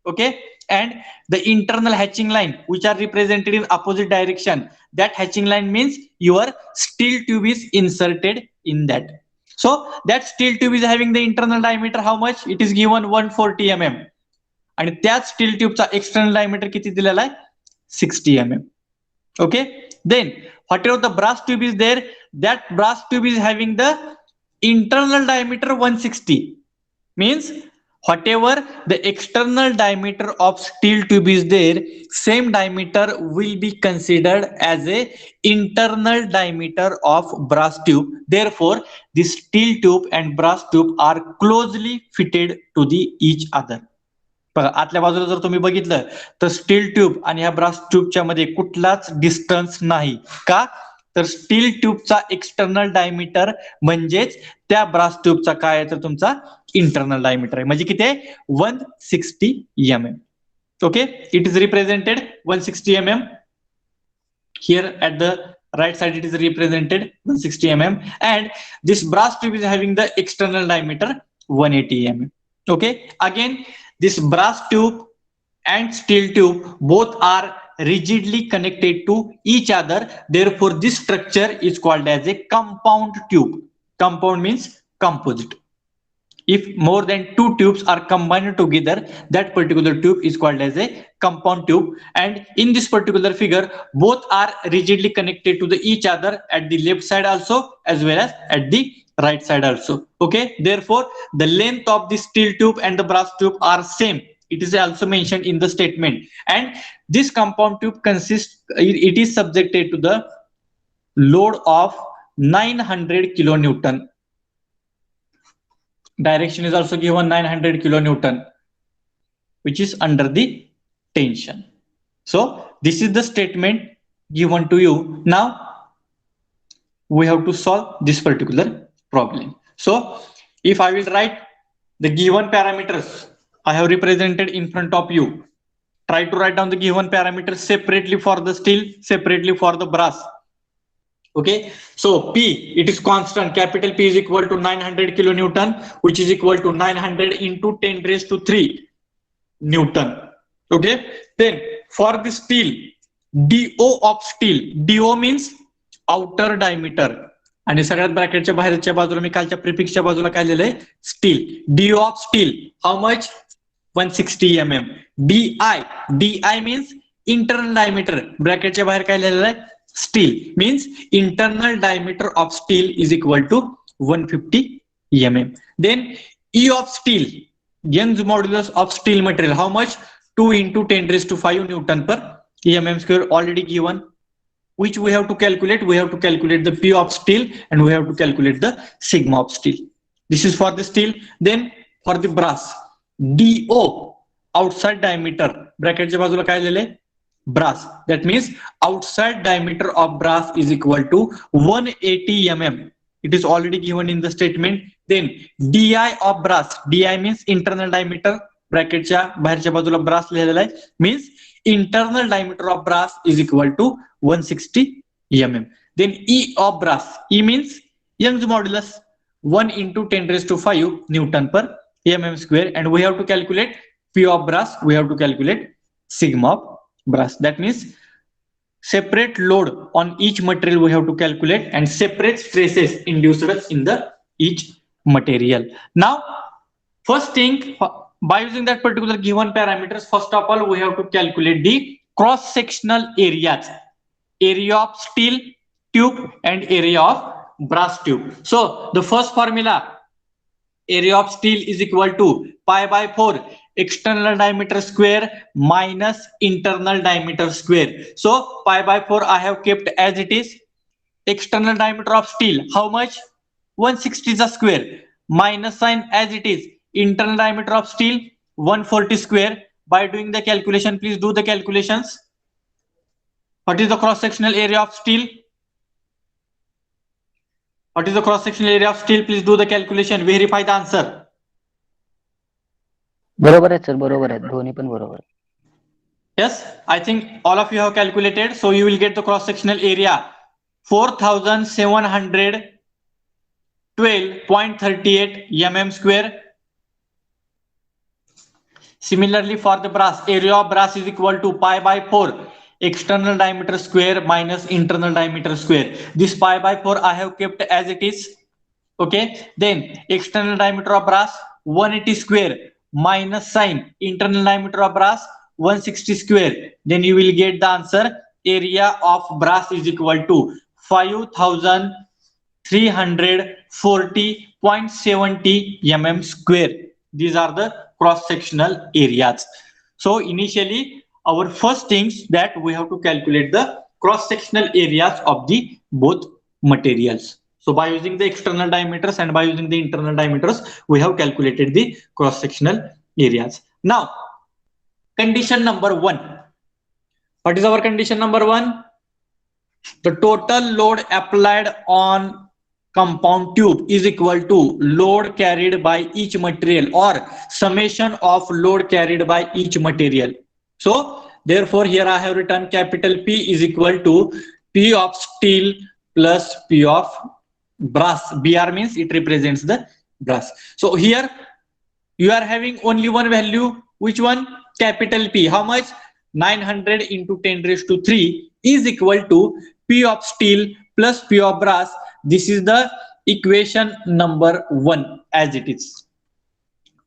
Okay, and the internal hatching line, which are represented in opposite direction. That hatching line means your steel tube is inserted in that. So that steel tube is having the internal diameter how much? It is given 140 mm. And that steel tube's external diameter किती दिलेला आहे? 60 mm. Okay. Then whatever the brass tube is there, that brass tube is having the internal diameter 160. Means whatever the external diameter of steel tube is there, same diameter will be considered as a internal diameter of brass tube. Therefore, the steel tube and brass tube are closely fitted to the each other. बघा आतल्या बाजूला जर तुम्ही बघितलं तर steel tube आणि ह्या brass ट्यूबच्या मध्ये कुठलाच डिस्टन्स नाही. का? तर स्टील ट्यूबचा एक्सटर्नल डायमीटर म्हणजेच त्या ब्रास ट्यूबचा काय आहे तर तुमचा इंटरनल डायमीटर आहे. म्हणजे किती आहे? 160 mm. Okay, it is represented 160 mm. Here at the right side it is represented 160 mm, and this brass tube is having the external diameter 180 mm. Okay, again this brass tube and steel tube both are rigidly connected to each other, therefore this structure is called as a compound tube. Compound means composite. If more than two tubes are combined together, that particular tube is called as a compound tube. And in this particular figure, both are rigidly connected to each other at the left side also as well as at the right side also. Okay, therefore the length of the steel tube and the brass tube are same. It is also mentioned in the statement. And this compound tube it is subjected to the load of 900 kilonewton. Direction is also given 900 kilonewton, which is under the tension. So this is the statement given to you. Now we have to solve this particular problem. So if I will write the given parameters I have represented in front of you, try to write down the given parameters separately for the steel, separately for the brass. Okay, so P, it is constant. Capital P is equal to 900 kilonewton, which is equal to 900 into 10 raised to 3 Newton. Okay, then for the steel, DO of steel, DO means outer diameter. आणि सगळ्यात ब्रॅकेटच्या बाहेरच्या बाजूला मी कालच्या प्रिफिक्सच्या बाजूला काय लिहिलंय? Steel. DO of steel, how much? 160 mm. DI means internal diameter. ब्रॅकेटच्या बाहेर काय लिहिलेलं आहे? Steel means internal diameter of steel is equal to 150 mm. Then E of steel, Young's modulus of steel material, how much? 2 into 10 raised to 5 Newton per mm square, already given. Which we have to calculate? We have to calculate the P of steel and we have to calculate the sigma of steel. This is for the steel. Then for the brass, DO, outside diameter, bracket च्या बाजूला काय लिहिलंय? Brass. That means outside diameter of brass is equal to 180 mm. It is already given in the statement. Then DI of brass, DI means internal diameter, bracket च्या बाहेरच्या बाजूला brass लिहिलेला आहे, means internal diameter of brass is equal to 160 mm. Then E of brass, E means Young's modulus, 1 into 10 raised to 5 Newton per mm square, and we have to calculate P of brass, we have to calculate sigma of brass. That means separate load on each material we have to calculate and separate stresses induced in the each material. Now first thing, by using that particular given parameters, first of all we have to calculate the cross sectional areas, area of steel tube and area of brass tube. So the first formula, area of steel is equal to pi by 4 external diameter square minus internal diameter square. So pi by 4 I have kept as it is. External diameter of steel, how much? 160 is a square, minus sign as it is. Internal diameter of steel 140 square. By doing the calculation, please do the calculations. What is the cross sectional area of steel? What is the cross sectional area of steel? Please do the calculation. Verify the answer. बरोबर आहे sir, बरोबर आहे, दोन्ही पण बरोबर आहे. Yes, I think all of you have calculated, so you will get the cross sectional area 4712.38 mm square. Similarly for the brass, area of brass is equal to pi by 4 external diameter square minus internal diameter square. This pi by 4 I have kept as it is. Okay, then external diameter of brass 180 square minus sign internal diameter of brass 160 square. Then you will get the answer. Area of brass is equal to 5340.70 mm square. These are the cross sectional areas. So initially our first things that we have to calculate the cross sectional areas of the both materials. So by using the external diameters and by using the internal diameters, we have calculated the cross sectional areas. Now condition number 1. What is our condition number 1? The total load applied on compound tube is equal to load carried by each material or summation of load carried by each material. So therefore here I have written capital P is equal to P of steel plus P of brass. Br means it represents the brass. So here you are having only one value. Which one? Capital P. How much? 900 into 10 raised to 3 is equal to P of steel plus P of brass. This is the equation number 1 as it is.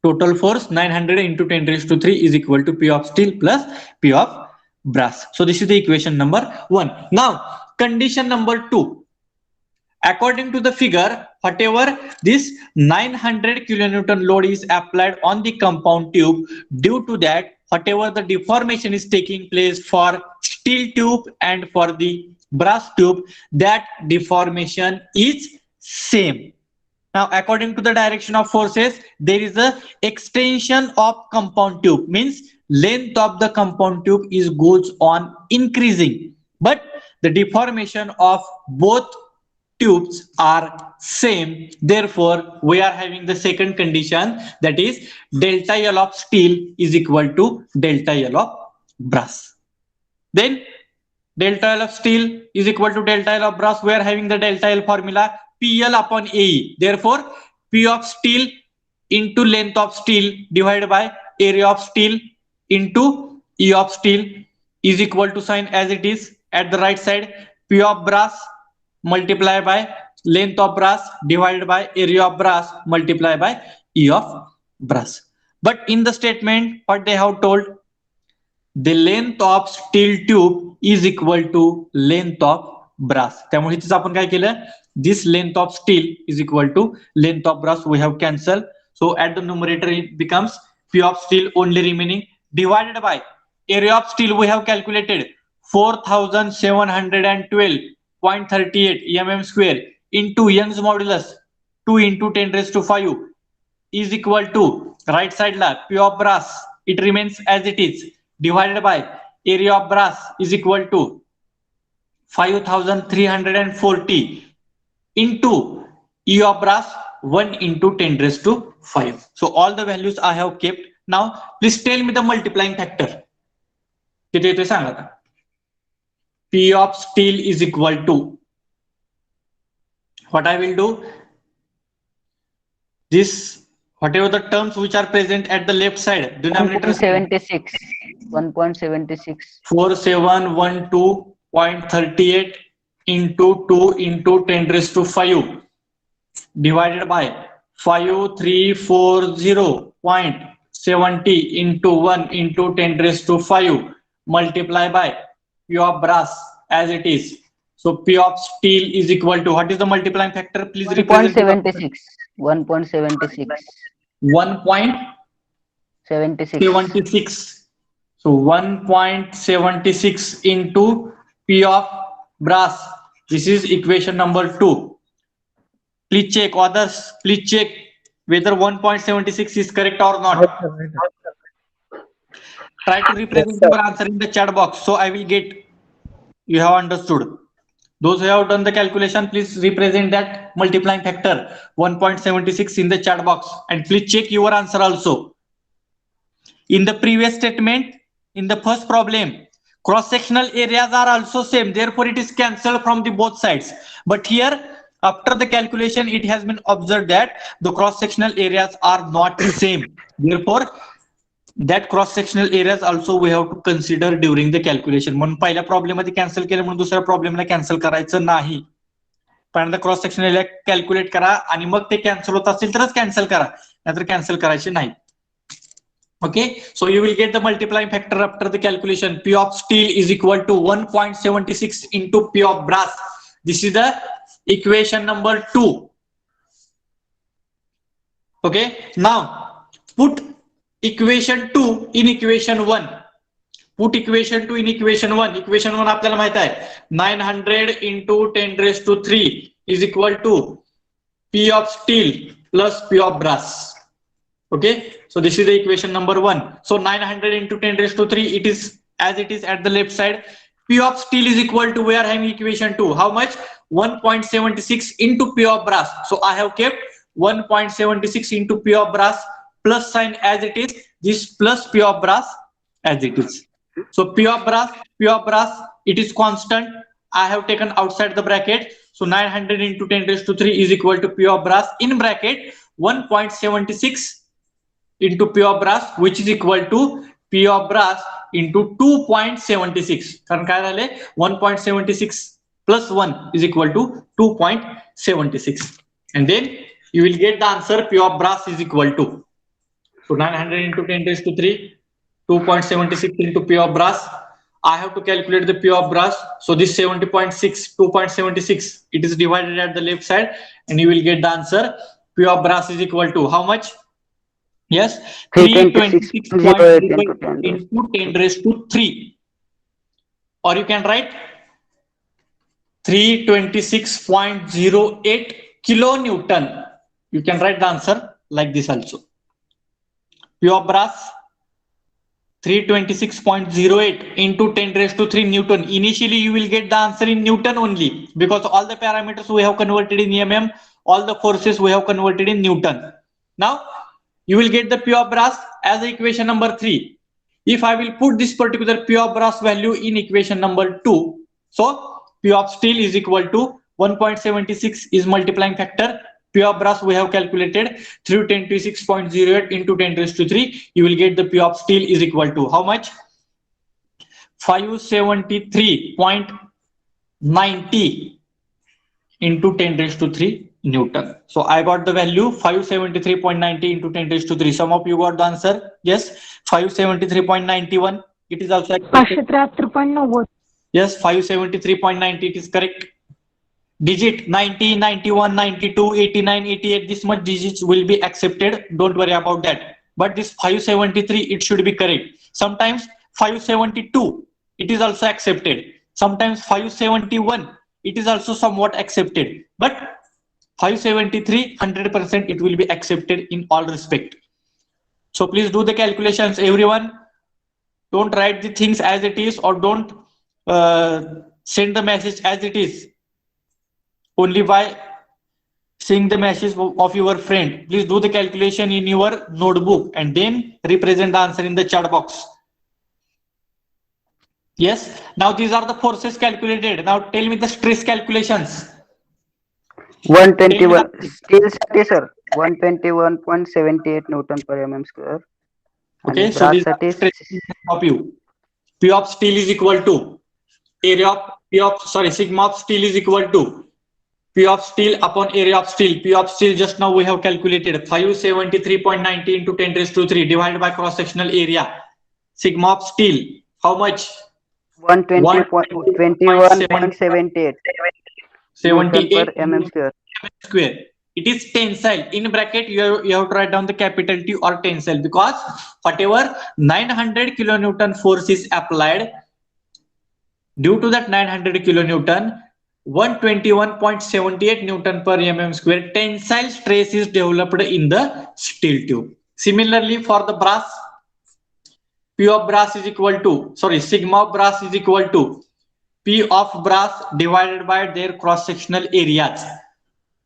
Total force 900 into 10 raised to 3 is equal to P of steel plus P of brass. So this is the equation number 1. Now condition number 2. According to the figure, whatever this 900 kilonewton load is applied on the compound tube, due to that whatever the deformation is taking place for steel tube and for the brass tube, that deformation is same. Now according to the direction of forces, there is a extension of compound tube, means length of the compound tube is goes on increasing, but the deformation of both tubes are same. Therefore we are having the second condition, that is delta L of steel is equal to delta L of brass. Then delta L of steel is equal to delta L of brass. We are having the delta L formula PL upon AE. Therefore P of steel into length of steel divided by area of steel into E of steel is equal to sign as it is at the right side. P of brass multiply by length of brass divided by area of brass multiply by E of brass. But in the statement what they have told, the length of steel tube is equal to length of brass. त्यामुळे इथेच आपण काय केलं, this length of steel is equal to length of brass we have cancelled. So at the numerator it becomes P of steel only remaining divided by area of steel we have calculated 4712.38 mm square into Young's modulus 2 into 10 raised to 5 is equal to right side la P of brass it remains as it is divided by area of brass is equal to 5340 into E of brass 1 into 10 raised to 5. So all the values I have kept. Now please tell me the multiplying factor. किती येतोय सांगा आता. P of steel is equal to, what I will do, this whatever the terms which are present at the left side, denominator 1.76 4712.38 into 2 into 10 raised to 5 divided by 5340.70 into 1 into 10 raised to 5 multiply by P of brass as it is. So P of steel is equal to, what is the multiplying factor? Please represent. 1.76. 1.76. 1.76. So 1.76 into P of brass. This is equation number 2. Please check, others, please check whether 1.76 is correct or not. Try to represent your answer in the chat box so I will get you have understood. Those who have done the calculation, please represent that multiplying factor 1.76 in the chat box and please check your answer also. In the previous statement, in the first problem, cross-sectional areas are also same, therefore it is cancelled from the both sides. But here, after the calculation, it has been observed that the cross-sectional areas are not same. Therefore, that cross-sectional areas also we have to consider during the calculation. म्हणून पहिल्या problem मध्ये cancel केलं म्हणून दुसऱ्या प्रॉब्लेमला cancel करायचं नाही. पहिल्यांदा cross sectional area calculate करा आणि मग ते कॅन्सल होत असेल तरच कॅन्सल करा, नाहीतर कॅन्सल करायचे नाही. Okay, so you will get the multiplying factor after the calculation. P of steel is equal to 1.76 into P of brass. This is the equation number 2. Okay, now put equation 2 in equation 1. Put equation 2 in equation 1. Equation 1 आपल्याला माहित आहे 900 into 10 raised to 3 is equal to P of steel plus P of brass. Okay, So this is the equation number 1. So 900 into 10 raised to 3, it is as it is at the left side. P of steel is equal to, we are having equation 2. How much? 1.76 into P of brass. So I have kept 1.76 into P of brass plus sign as it is. This plus P of brass as it is. So P of brass, it is constant. I have taken outside the bracket. So 900 into 10 raised to 3 is equal to P of brass in bracket 1.76 into P of brass, which is equal to P of brass into 2.76. कारण काय झाले 1.76 plus 1 is equal to 2.76. And then you will get the answer P of brass is equal to. So 900 into 10 raised to 3, 2.76 into P of brass. I have to calculate the P of brass. So this 70.6, 2.76, it is divided at the left side and you will get the answer. P of brass is equal to how much? Yes, 326.08 into 10 raised to 3. Or you can write 326.08 kilonewton. You can write the answer like this also. P of brass 326.08 into 10 raised to 3 Newton. Initially, you will get the answer in Newton only because all the parameters we have converted in mm, all the forces we have converted in Newton. Now, you will get the P of brass as the equation number 3. If I will put this particular P of brass value in equation number 2, so P of steel is equal to 1.76 is multiplying factor. P of brass we have calculated 326.08 into 10 raised to 3. You will get the P of steel is equal to how much? 573.90 into 10 raised to 3 Newton. So I got the value 573.90 into 10 raised to 3. Some of you got the answer. Yes, 573.91. It is also accepted. 573.90. Yes, 573.90. It is correct. Digit 90, 91, 92, 89, 88. This much digits will be accepted. Don't worry about that. But this 573, it should be correct. Sometimes 572, it is also accepted. Sometimes 571, it is also somewhat accepted. But 573, 100% it will be accepted in all respect. So please do the calculations, everyone. Don't write the things as it is or don't send the message as it is. Only by seeing the message of your friend. Please do the calculation in your notebook and then represent the answer in the chat box. Yes. Now these are the forces calculated. Now tell me the stress calculations. 121 steel साठी sir 121.78 Newton per mm square. Okay, so these are stresses of you. P of steel is equal to sigma of steel is equal to P of steel upon area of steel. P of steel just now we have calculated 573.90 into 10 raised to 3 divided by cross sectional area. Sigma of steel, how much? 121.78 78 per mm square. It is tensile. In bracket, you have to write down the capital T or tensile because whatever 900 kilonewton force is applied, due to that 900 kilonewton, 121.78 Newton per mm square tensile stress is developed in the steel tube. Similarly, for the brass, P of brass is equal to, sigma of brass is equal to P of brass divided by their cross-sectional areas.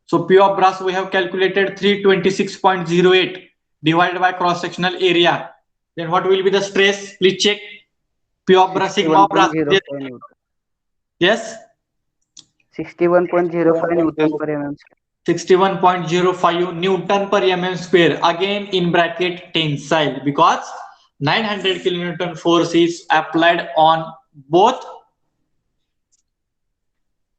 So P of brass we have calculated 326.08 divided by cross-sectional area. Then what will be the stress? Please check. P of brass, sigma of brass. Yes. 61.05 Newton per mm square. 61.05 Newton per mm square. Again in bracket tensile because 900 kilonewton force is applied on both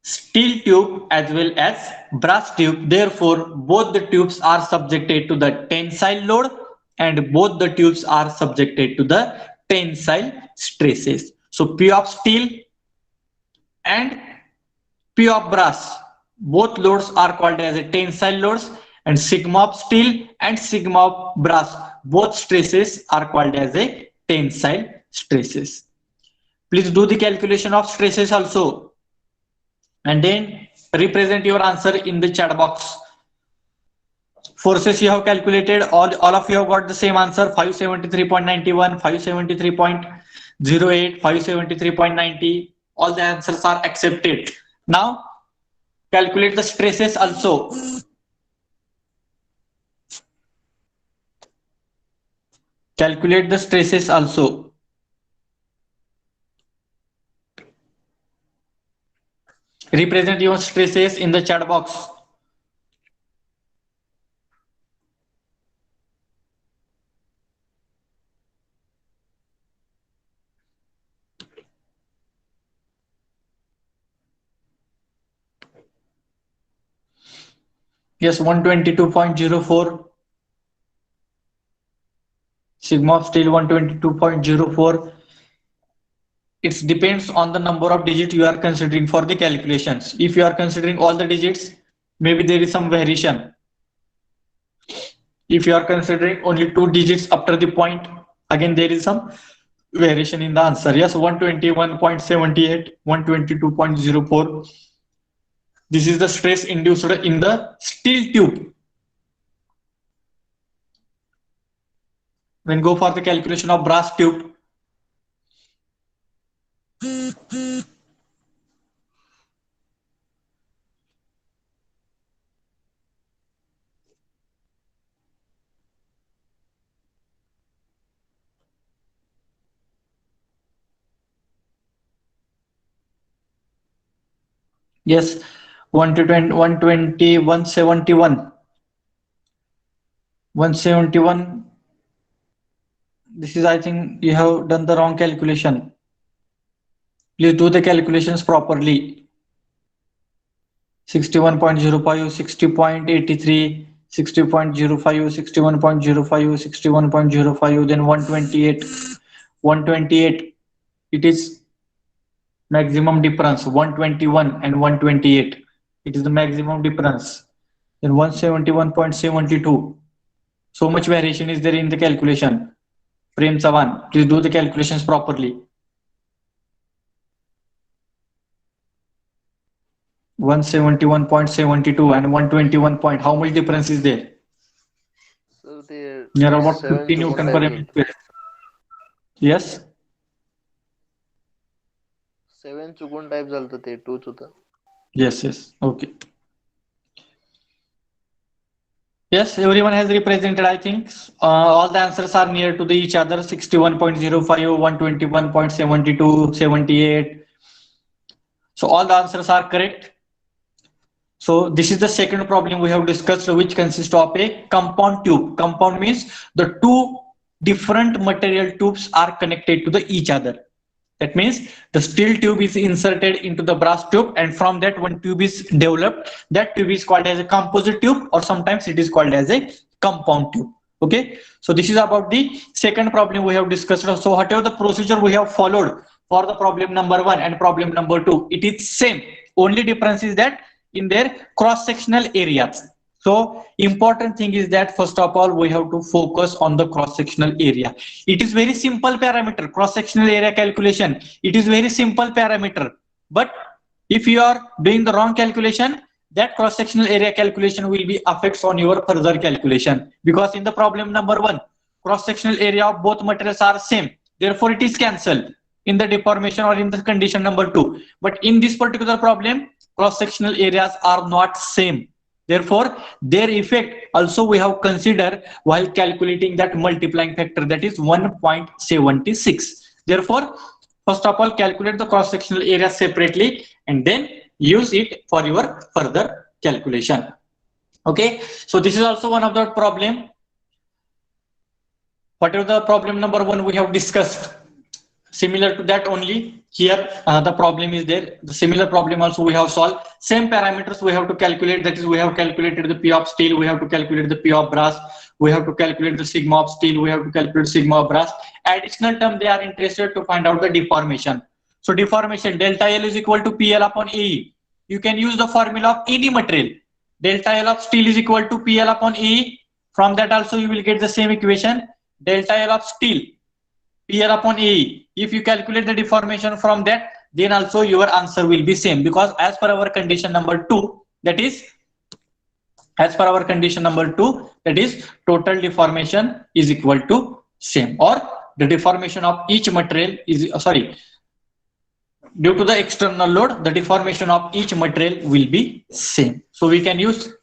steel tube as well as brass tube. Therefore, both the tubes are subjected to the tensile load and both the tubes are subjected to the tensile stresses. So P of steel and P of brass, both loads are called as a tensile loads, and sigma of steel and sigma of brass, both stresses are called as a tensile stresses. Please do the calculation of stresses also and then represent your answer in the chat box. forces you have calculated, all of you have got the same answer, 573.91, 573.08, 573.90. All the answers are accepted. Now calculate the stresses also. Calculate the stresses also. Represent your stresses in the chat box. Yes, 122.04. Sigma of steel 122.04. It depends on the number of digits you are considering for the calculations. If you are considering all the digits, maybe there is some variation. If you are considering only 2 digits after the point, again there is some variation in the answer. Yes, 121.78, 122.04. This is the stress induced in the steel tube. Then go for the calculation of brass tube. Yes, 120, 120, 171. 171. This is, I think you have done the wrong calculation. Please do the calculations properly. 61.05, 60.83, 60.05, 61.05, 61.05, then 128. 128. It is maximum difference. 121 and 128. It is the maximum difference. Then 171.72. So much variation is there in the calculation. Prem Savan, please do the calculations properly. 171.72 and 121 point. How much difference is there? So they Near about 7 50 Newton per चुकून mm square. Yes. 7 चुकून type झालं ते 2 होतं. Yes, yes. Okay. Yes, everyone has represented, I think. All the answers are near to each other. 61.05, 121.72, 78. So all the answers are correct. So this is the second problem we have discussed, which consists of a compound tube. Compound means the two different material tubes are connected to each other. That means the steel tube is inserted into the brass tube, and from that one tube is developed. That tube is called as a composite tube, or sometimes it is called as a compound tube. Okay, so this is about the second problem we have discussed. So whatever the procedure we have followed for the problem number 1 and problem number 2, it is same. Only difference is that in their cross-sectional areas. So important thing is that first of all we have to focus on the cross-sectional area. It is very simple parameter, cross-sectional area calculation. It is very simple parameter, but if you are doing the wrong calculation, that cross-sectional area calculation will be affects on your further calculation, because in the problem number 1, cross-sectional area of both materials are same, therefore it is cancelled in the deformation or in the condition number 2. But in this particular problem, cross-sectional areas are not same. Therefore, their effect also we have considered while calculating that multiplying factor, that is 1.76. Therefore, first of all, calculate the cross-sectional area separately and then use it for your further calculation. Okay, so this is also one of the problem. Whatever the problem number 1 we have discussed, similar to that only here the problem is there. The similar problem also we have solved. Same parameters we have to calculate, that is we have calculated the P of steel, we have to calculate the P of brass, we have to calculate the sigma of steel, we have to calculate sigma of brass. Additional term they are interested to find out the deformation. So deformation, delta L is equal to PL upon AE. You can use the formula of any material. Delta L of steel is equal to PL upon AE. From that also you will get the same equation. Delta L of steel, PL upon AE. If you calculate the deformation from that, then also your answer will be same, because as per our condition number 2, that is as per our condition number 2, that is total deformation is equal to same, or the deformation of each material is due to the external load, the deformation of each material will be same. So we can use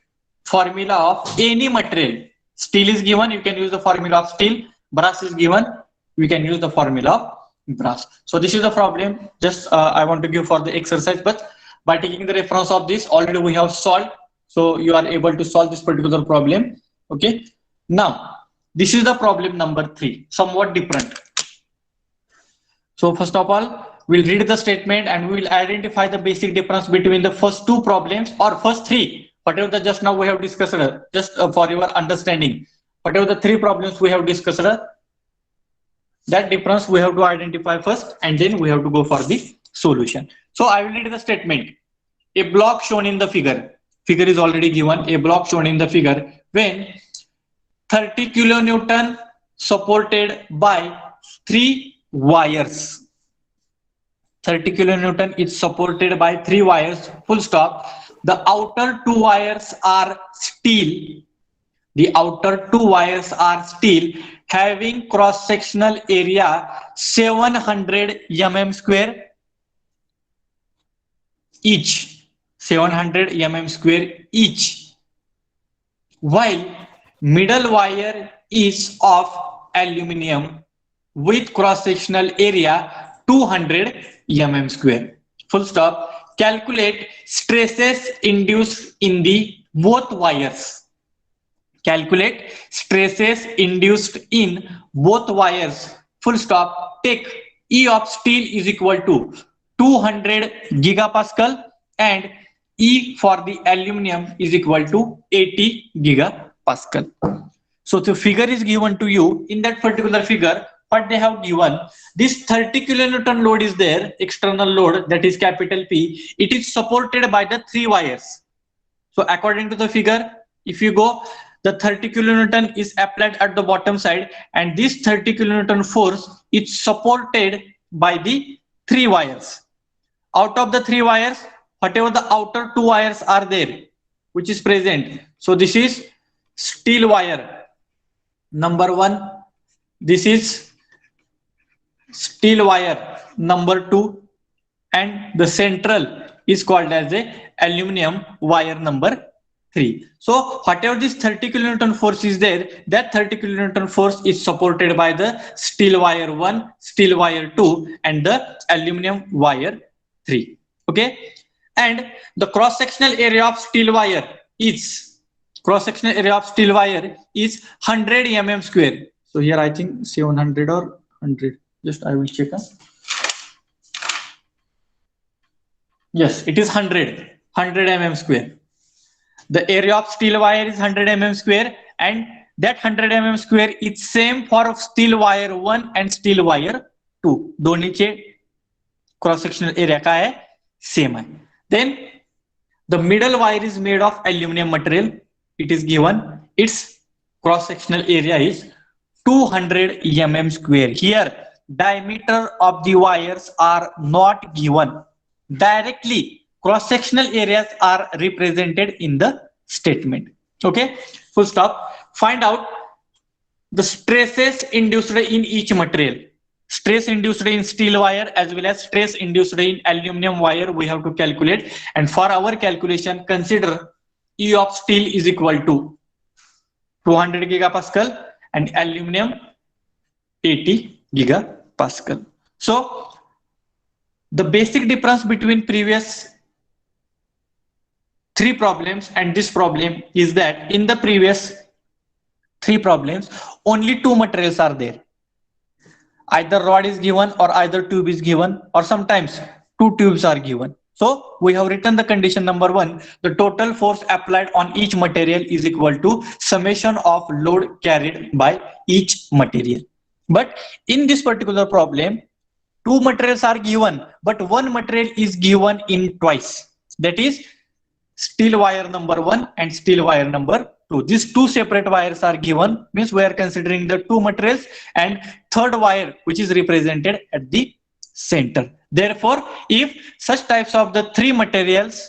formula of any material. Steel is given, you can use the formula of steel. Brass is given, we can use the formula of brass. So this is the problem. Just I want to give for the exercise, but by taking the reference of this, already we have solved. So you are able to solve this particular problem. Okay. Now, this is the problem number 3, somewhat different. So first of all, we'll read the statement and we will identify the basic difference between the first 2 problems or first 3, whatever the just now we have discussed, just for your understanding, whatever the 3 problems we have discussed, that difference we have to identify first and then we have to go for the solution. So I will read the statement. A block shown in the figure is already given, a block shown in the figure when 30 kilonewton supported by 3 wires. 30 kilonewton is supported by 3 wires, full stop. The outer 2 wires are steel. The outer 2 wires are steel having cross-sectional area 700 mm square each. 700 mm square each. While middle wire is of aluminium with cross-sectional area 200 mm square. Full stop. Calculate stresses induced in the both wires. Calculate stresses induced in both wires. Full stop. Take E of steel is equal to 200 gigapascal and E for the aluminium is equal to 80 gigapascal. So the figure is given to you. In that particular figure, what they have given, this 30 kilonewton load is there, external load, that is capital P. It is supported by the 3 wires. So according to the figure, if you go, the 30 kilonewton is applied at the bottom side and this 30 kilonewton force is supported by the 3 wires. Out of the 3 wires, whatever the outer 2 wires are there, which is present. So this is steel wire number 1. This is steel wire number 2, and the central is called as a aluminum wire number 3. So whatever this 30 kilonewton force is there, that 30 kilonewton force is supported by the steel wire 1, steel wire 2 and the aluminum wire 3. Okay, and the cross sectional area of steel wire is 100 mm square. So here I think 700 or 100. Just I will check. Yes, it is 100 mm square. The area of steel wire is 100 mm square, and that 100 mm square is same for steel wire 1 and steel wire 2. दोन्ही चे cross sectional area का है same है. Then the middle wire is made of aluminum material. It is given. Its cross sectional area is 200 mm square. Here diameter of the wires are not given. Directly cross sectional areas are represented in the statement. Okay, full stop. Find out the stresses induced in each material. Stress induced in steel wire as well as stress induced in aluminum wire we have to calculate, and for our calculation consider E of steel is equal to 200 gigapascal and aluminum 80 gigapascal. So the basic difference between previous 3 problems and this problem is that in the previous 3 problems only 2 materials are there. Either rod is given or either tube is given, or sometimes 2 tubes are given. So we have written the condition number 1, the total force applied on each material is equal to summation of load carried by each material. But in this particular problem, 2 materials are given, but 1 material is given in twice. That is steel wire number 1 and steel wire number 2. These 2 separate wires are given, means we are considering the 2 materials, and third wire which is represented at the center. Therefore, if such types of the 3 materials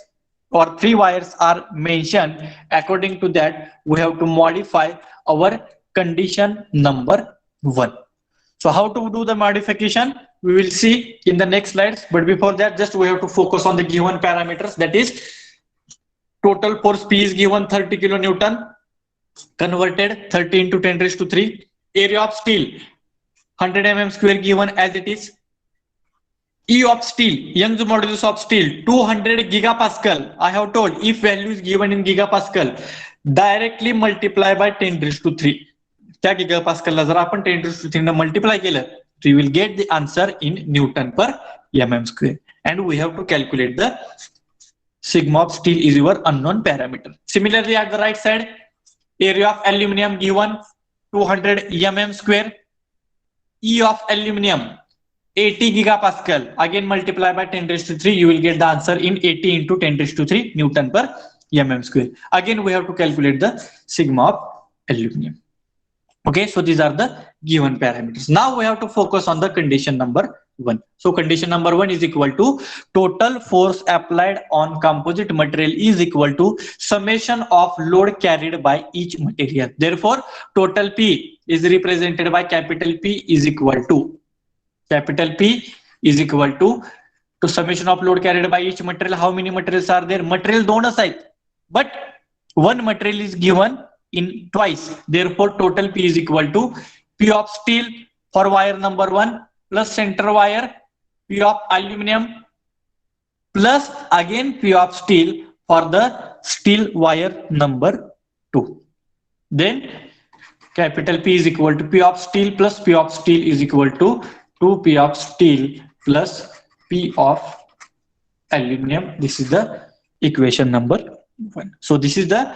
or 3 wires are mentioned, according to that, we have to modify our condition number 1. So how to do the modification? We will see in the next slides. But before that, just we have to focus on the given parameters. That is, total force P is given 30 kilonewton, converted 30 into 10 raised to 3. Area of steel 100 mm square given as it is. E of steel, Young's modulus of steel 200 gigapascal. I have told if value is given in gigapascal, directly multiply by 10 raised to 3. त्या gigapascal ला जर आपण 10 raised to 3 ने multiply केलं, so you will get the answer in Newton per mm square. And we have to calculate the sigma of steel is your unknown parameter. Similarly, at the right side, area of aluminium given 200 mm square. E of aluminium 80 gigapascal. Again multiply by 10 raised to 3. You will get the answer in 80 into 10 raised to 3 Newton per mm square. Again, we have to calculate the sigma of aluminium. Okay, so these are the given parameters. Now we have to focus on the condition number 1. So condition number 1 is equal to total force applied on composite material is equal to summation of load carried by each material. Therefore, total P is represented by capital P is equal to capital P is equal to summation of load carried by each material. How many materials are there? Material दोनच आहेत, but one material is given in twice. Therefore, total P is equal to P of steel for wire number 1 plus center wire, P of aluminium plus again P of steel for the steel wire number 2. Then capital P is equal to P of steel plus P of steel is equal to 2P of steel plus P of aluminium. This is the equation number 1. So this is the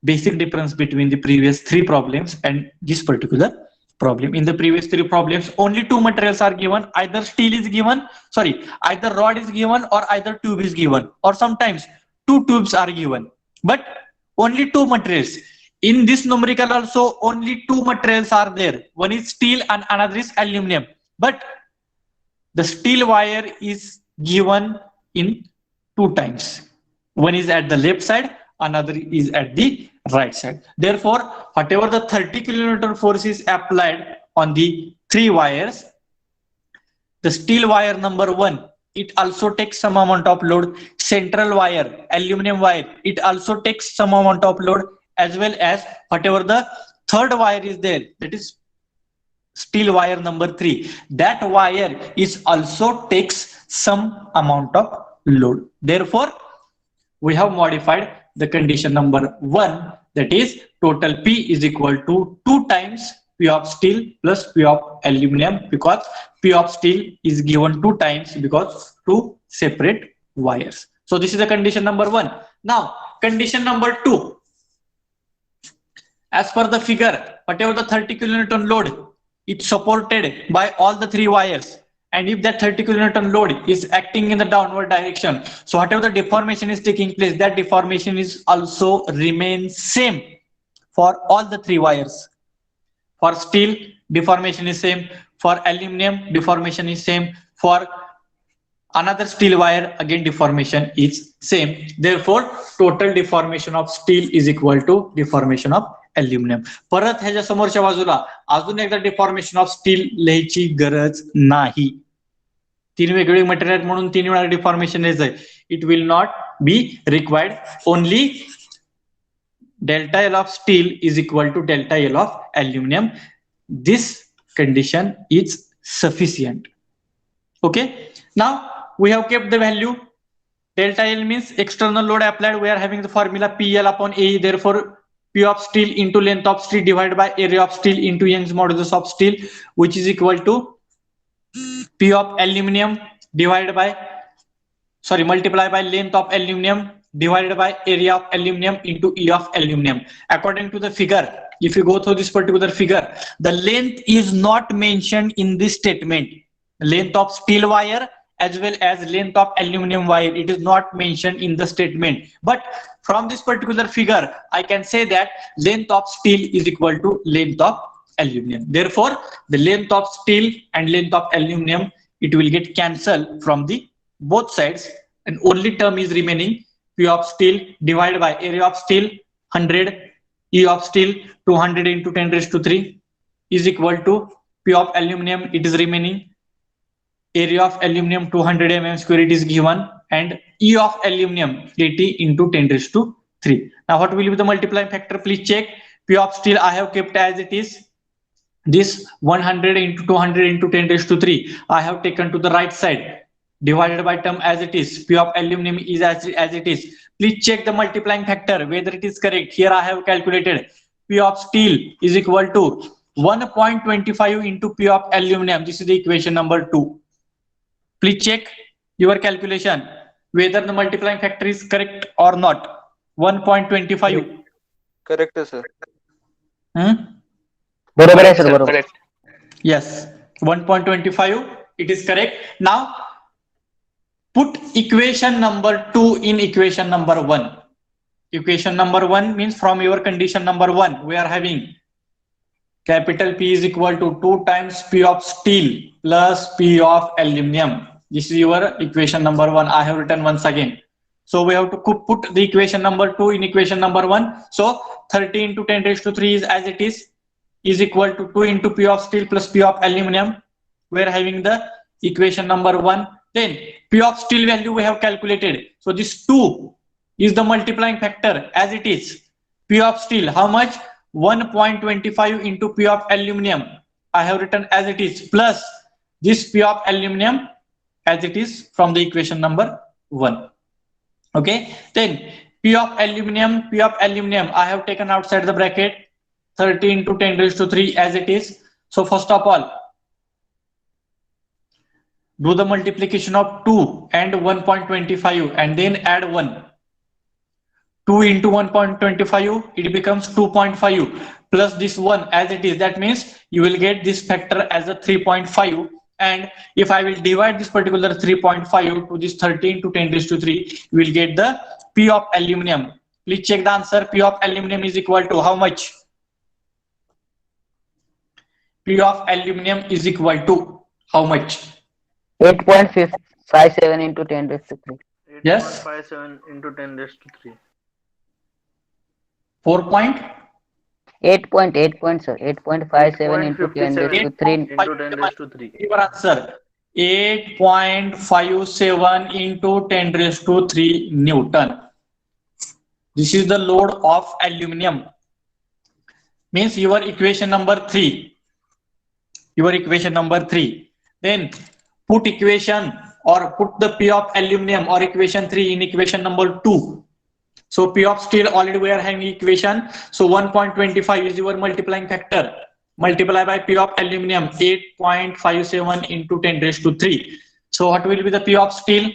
basic difference between the previous 3 problems and this particular problem. In the previous 3 problems, only 2 materials are given. Either steel is given, either rod is given or either tube is given, or sometimes 2 tubes are given, but only 2 materials. In this numerical also only 2 materials are there. One is steel and another is aluminium. But the steel wire is given in 2 times. One is at the left side, another is at the right side. Therefore, whatever the 30 kilonewton force is applied on the 3 wires, the steel wire number 1, it also takes some amount of load. Central wire, aluminium wire, it also takes some amount of load, as well as whatever the third wire is there, that is steel wire number 3, that wire is also takes some amount of load. Therefore, we have modified the condition number 1, that is total P is equal to 2 times P of steel plus P of aluminium, because P of steel is given 2 times because 2 separate wires. So this is the condition number 1. Now condition number 2. As per the figure, whatever the 30 kilonewton load, it's supported by all the 3 wires, and if that 30 kilonewton load is acting in the downward direction, so whatever the deformation is taking place, that deformation is also remain same for all the 3 wires. For steel, deformation is same. For aluminium, deformation is same. For another steel wire, again deformation is same. Therefore, total deformation of steel is equal to deformation of aluminium. परत ह्याच्या समोरच्या बाजूला अजून एकदा deformation of steel लिहायची गरज नाही. 3 वेगवेगळे मटेरियल म्हणून 3 वेळा डिफॉर्मेशन लिहायचंय. It will not be required. Only delta L of steel is equal to delta L of aluminium. This condition is sufficient. Okay. Now we have kept the value. Delta L means external load applied. We are having the formula PL upon AE. Therefore, P of steel into length of steel divided by area of steel into Young's modulus of steel, which is equal to P of aluminium divided by, multiply by length of aluminium divided by area of aluminium into E of aluminium. According to the figure, if you go through this particular figure, the length is not mentioned in this statement. Length of steel wire as well as length of aluminium wire, it is not mentioned in the statement. But from this particular figure, I can say that length of steel is equal to length of aluminium. Therefore, the length of steel and length of aluminium, it will get cancelled from the both sides, and only term is remaining P of steel divided by area of steel 100, E of steel 200 into 10 raised to 3 is equal to P of aluminum, it is remaining. Area of aluminum 200 mm square it is given, and E of aluminum 80 into 10 raised to 3. Now what will be the multiplying factor? Please check. P of steel I have kept as it is. This 100 into 200 into 10 raised to 3 I have taken to the right side, divided by term as it is. P of aluminum is as it is. Please check the multiplying factor whether it is correct. Here I have calculated P of steel is equal to 1.25 into P of aluminum. This is the equation number 2. Please check your calculation whether the multiplying factor is correct or not. 1.25. Correct, sir. बरोबर आहे sir, बरोबर. Correct. Yes, 1.25. It is correct. Now put equation number 2 in equation number 1. Equation number 1 means from your condition number 1 we are having capital P is equal to 2 times P of steel plus P of aluminum. This is your equation number 1. I have written once again. So we have to put the equation number 2 in equation number 1. So 30 into 10 raised to 3 is as it is equal to 2 into P of steel plus P of aluminum. We are having the equation number 1. Then P of steel value we have calculated. So this 2 is the multiplying factor as it is. P of steel, how much? 1.25 into P of aluminum. I have written as it is, plus this P of aluminum as it is from the equation number 1. Okay. Then P of aluminum, I have taken outside the bracket 30 into 10 raised to 3 as it is. So first of all, do the multiplication of 2 and 1.25 and then add 1. 2 into 1.25, it becomes 2.5 plus this 1 as it is. That means you will get this factor as a 3.5. And if I will divide this particular 3.5 to this 30 into 10 raised to 3, you will get the P of aluminum. Please check the answer. P of aluminum is equal to how much? P of aluminum is equal to how much? 8.57 into 10 raised to 3. Yes. 8.57 into 10 raised to 3. 4 point? 8.8 sir. 8.57 into 10 raised to 3. Into 10 raised to 3. Your answer 8.57 into 10 raised to 3 Newton. This is the load of aluminum. Means your equation number 3. Your equation number 3. Then put equation or put the P of aluminum or equation 3 in equation number 2. So P of steel already we are having equation. So 1.25 is your multiplying factor. Multiply by P of aluminum 8.57 into 10 raised to 3. So what will be the P of steel?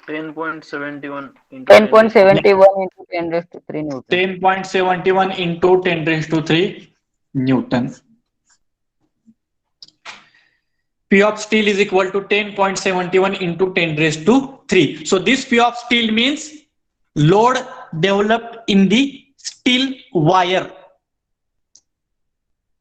10.71 into 10.71 into 10 raised to 3 Newton. 10.71 into 10 raised to 3 Newton. P of steel is equal to 10.71 into 10 raised to 3. So this P of steel means load developed in the steel wire,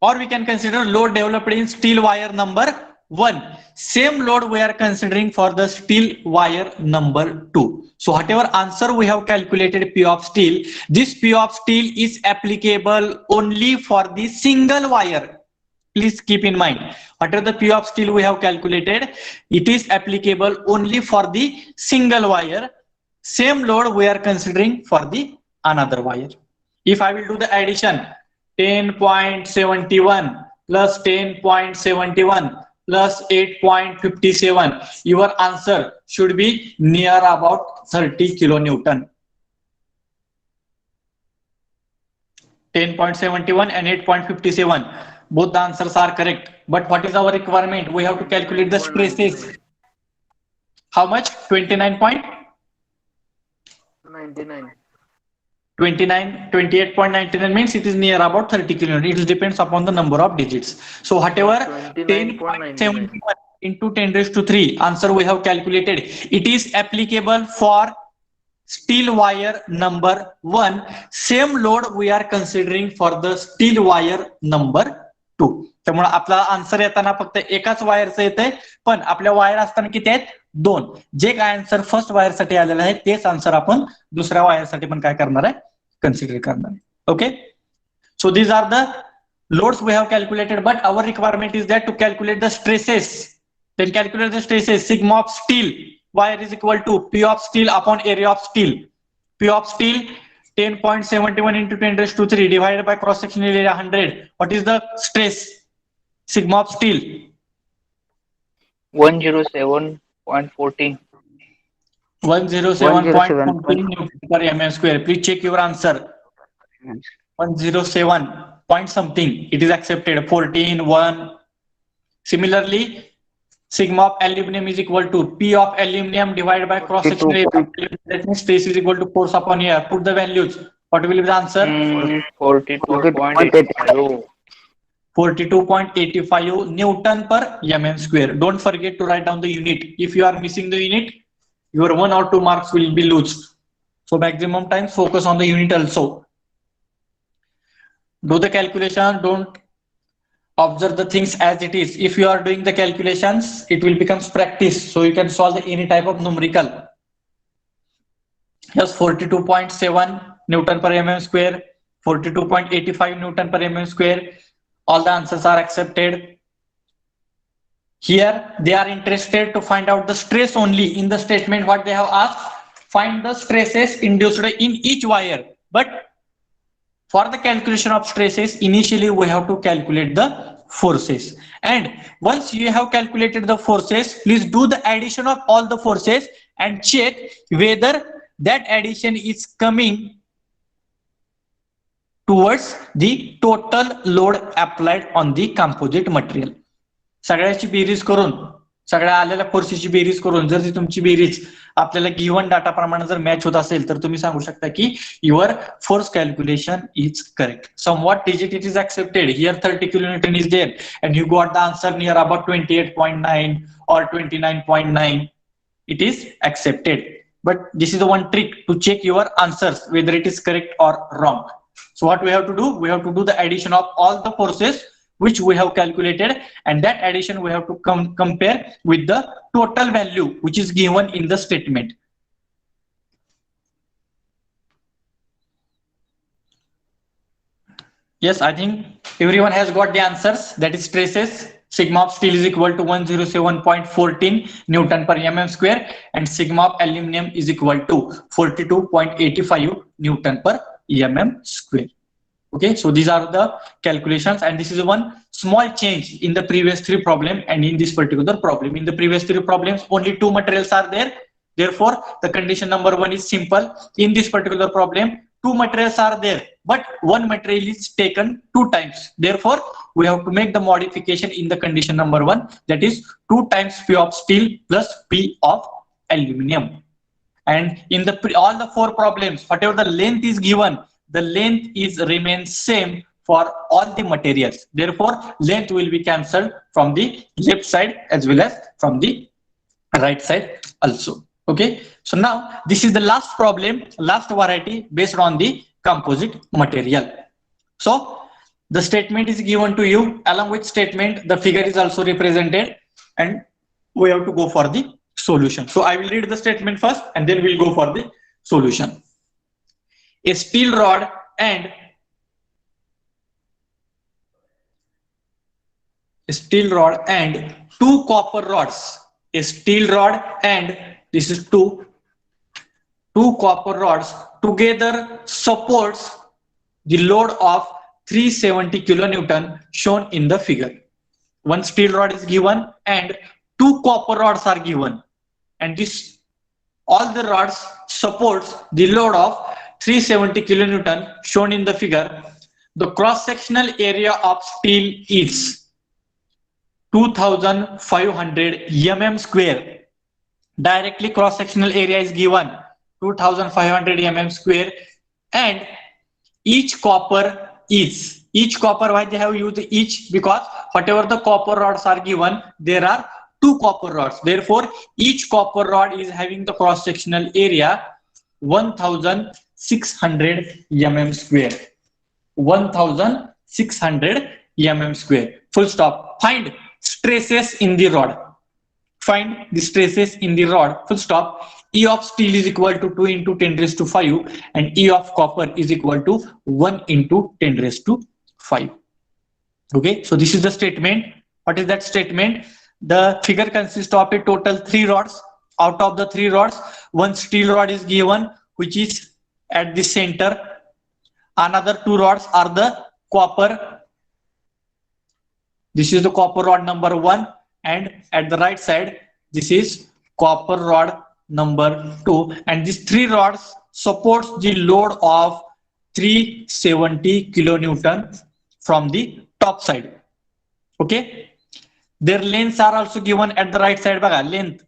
or we can consider load developed in steel wire number 1. Same load we are considering for the steel wire number 2. So whatever answer we have calculated P of steel, this P of steel is applicable only for the single wire. Please keep in mind, whatever the P of steel we have calculated, it is applicable only for the single wire. Same load we are considering for the another wire. If I will do the addition, 10.71 plus 10.71 plus 8.57, your answer should be near about 30 kilonewton. 10.71 and 8.57. Both the answers are correct. But what is our requirement? We have to calculate the stresses. How much? 29.99. 28.99 means it is near about 30 kilonewton. It depends upon the number of digits. So whatever 10.71 into 10 raised to 3 answer we have calculated, it is applicable for steel wire number 1. Same load we are considering for the steel wire number 2. त्यामुळे आपला answer येताना फक्त एकाच वायरचं येतंय, पण आपल्या wire असताना किती आहेत? 2. जे काय आन्सर फर्स्ट वायर साठी आलेलं आहे तेच आन्सर आपण दुसऱ्या वायर साठी पण काय करणार आहे, कन्सिडर करणार आहे. Okay, so these are the loads we have calculated, but our requirement is that to calculate the stresses. Then calculate the stresses. Sigma of steel wire is equal to P of steel upon area of steel. P of steel 10.71 into 10 raised to 3 divided by cross sectional area 100. What is the stress? Sigma of steel 107.14. 107.14 Newton per mm square. Please check your answer. 107 point something. It is accepted. 14, 1. Similarly, sigma of aluminum is equal to P of aluminum divided by cross sectional area. That means stress is equal to force upon air. Put the values. What will be the answer? 42.85. 42.85 Newton per mm square. Don't forget to write down the unit. If you are missing the unit, your 1 or 2 marks will be lost. So maximum times focus on the unit also. Do the calculation. Don't observe the things as it is. If you are doing the calculations, it will become practice. So you can solve any type of numerical. Yes, 42.7 Newton per mm square, 42.85 Newton per mm square. All the answers are accepted. Here they are interested to find out the stress only. In the statement what they have asked, find the stresses induced in each wire. But for the calculation of stresses, initially we have to calculate the forces. And once you have calculated the forces, please do the addition of all the forces and check whether that addition is coming towards the total load applied on the composite material. सगळ्याची berries करून, सगळ्या आलेल्या फोर्सेसची berries करून जर ती तुमची berries आपल्याला given data प्रमाणे जर मॅच होत असेल तर तुम्ही सांगू शकता की your force calculation is correct. Somewhat digit it is accepted. Here 30 kilonewton is there and you got the answer near about 28.9 or 29.9. It is accepted. But this is the one trick to check your answers whether it is correct or wrong. So what we have to do? We have to do the addition of all the forces which we have calculated, and that addition we have to compare with the total value which is given in the statement. Yes, I think everyone has got the answers. That is stresses. Sigma of steel is equal to 107.14 Newton per mm square and sigma of aluminum is equal to 42.85 Newton per mm square. Okay, so these are the calculations, and this is one small change in the previous 3 problem and in this particular problem. In the previous 3 problems, only 2 materials are there. Therefore, the condition number 1 is simple. In this particular problem, 2 materials are there, but 1 material is taken 2 times. Therefore, we have to make the modification in the condition number 1, that is 2 times P of steel plus P of aluminum. And in the all the 4 problems, whatever the length is given, the length is remains same for all the materials. Therefore, length will be cancelled from the left side as well as from the right side also. Okay, so now this is the last problem, last variety based on the composite material. So the statement is given to you. Along with statement, the figure is also represented and we have to go for the solution. So I will read the statement first and then we'll go for the solution. A steel rod and two copper rods. A steel rod and this is two copper rods together supports the load of 370 kilonewton shown in the figure. One steel rod is given and 2 copper rods are given, and this all the rods supports the load of 370 kilonewton shown in the figure. The cross-sectional area of steel is 2500 mm square. Directly cross-sectional area is given 2500 mm square, and each copper, why they have used each? Because whatever the copper rods are given, there are 2 copper rods. Therefore, each copper rod is having the cross-sectional area 1600 mm square. 1600 mm square. Full stop. Find stresses in the rod. find the stresses in the rod, full stop. E of steel is equal to 2 into 10 raised to 5 and E of copper is equal to 1 into 10 raised to 5. Okay, so this is the statement. What is that statement? The figure consists of a total 3 rods. Out of the 3 rods, one steel rod is given, which is at the center. Another 2 rods are the copper. This is the copper rod number 1, and at the right side, this is copper rod number 2, and these 3 rods supports the load of 370 kilonewton from the top side. Okay, their lengths are also given at the right side. Baga, length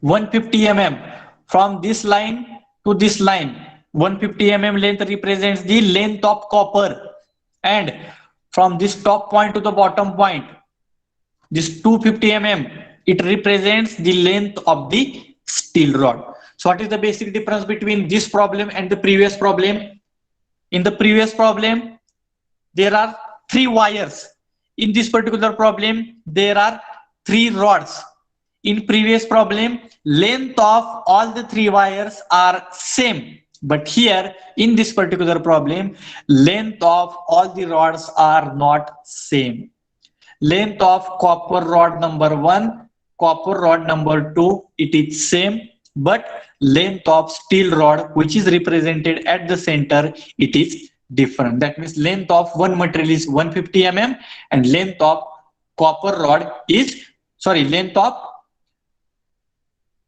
150 mm from this line to this line. 150 mm length represents the length of copper, and from this top point to the bottom point, this 250 mm, it represents the length of the steel rod. So what is the basic difference between this problem and the previous problem? In the previous problem, there are 3 wires. In this particular problem, there are 3 rods. In previous problem, length of all the 3 wires are same. But here, in this particular problem, length of all the rods are not same. Length of copper rod number 1, copper rod number 2, it is same. But length of steel rod, which is represented at the center, it is different. That means length of one material is 150 mm and length of copper rod is, length of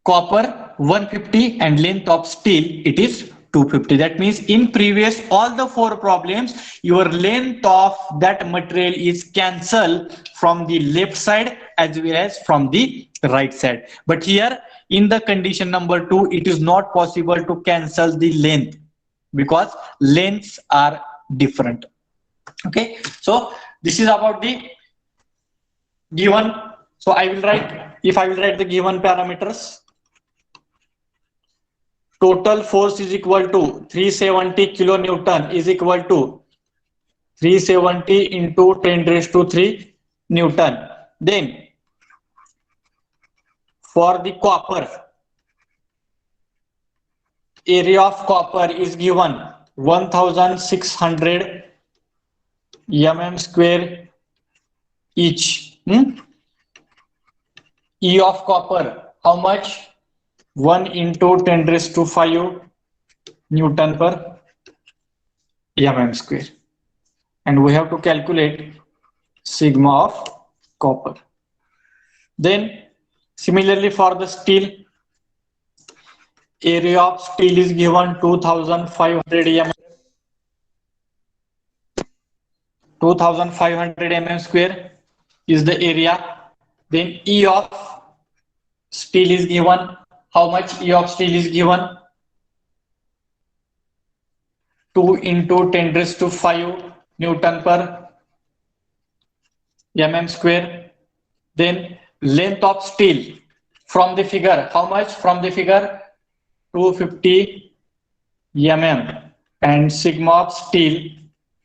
copper 150 and length of steel, it is 250. That means in previous all the 4 problems, your length of that material is cancelled from the left side as well as from the right side. But here in the condition number 2, it is not possible to cancel the length because lengths are different. Okay, so this is about the given. So I will write, if I will write the given parameters, total force is equal to 370 kilonewton is equal to 370 into 10 raised to 3 Newton. Then for the copper, area of copper is given 1600 mm square each. E of copper, how much? 1 into 10 raised to 5 Newton per mm square. And we have to calculate sigma of copper. Then similarly for the steel, area of steel is given 2500 mm. 2500 mm square is the area. Then E of steel is given. How much E of steel is given? 2 into 10 raised to 5 Newton per mm square. Then length of steel from the figure, how much? From the figure 250 mm, and sigma of steel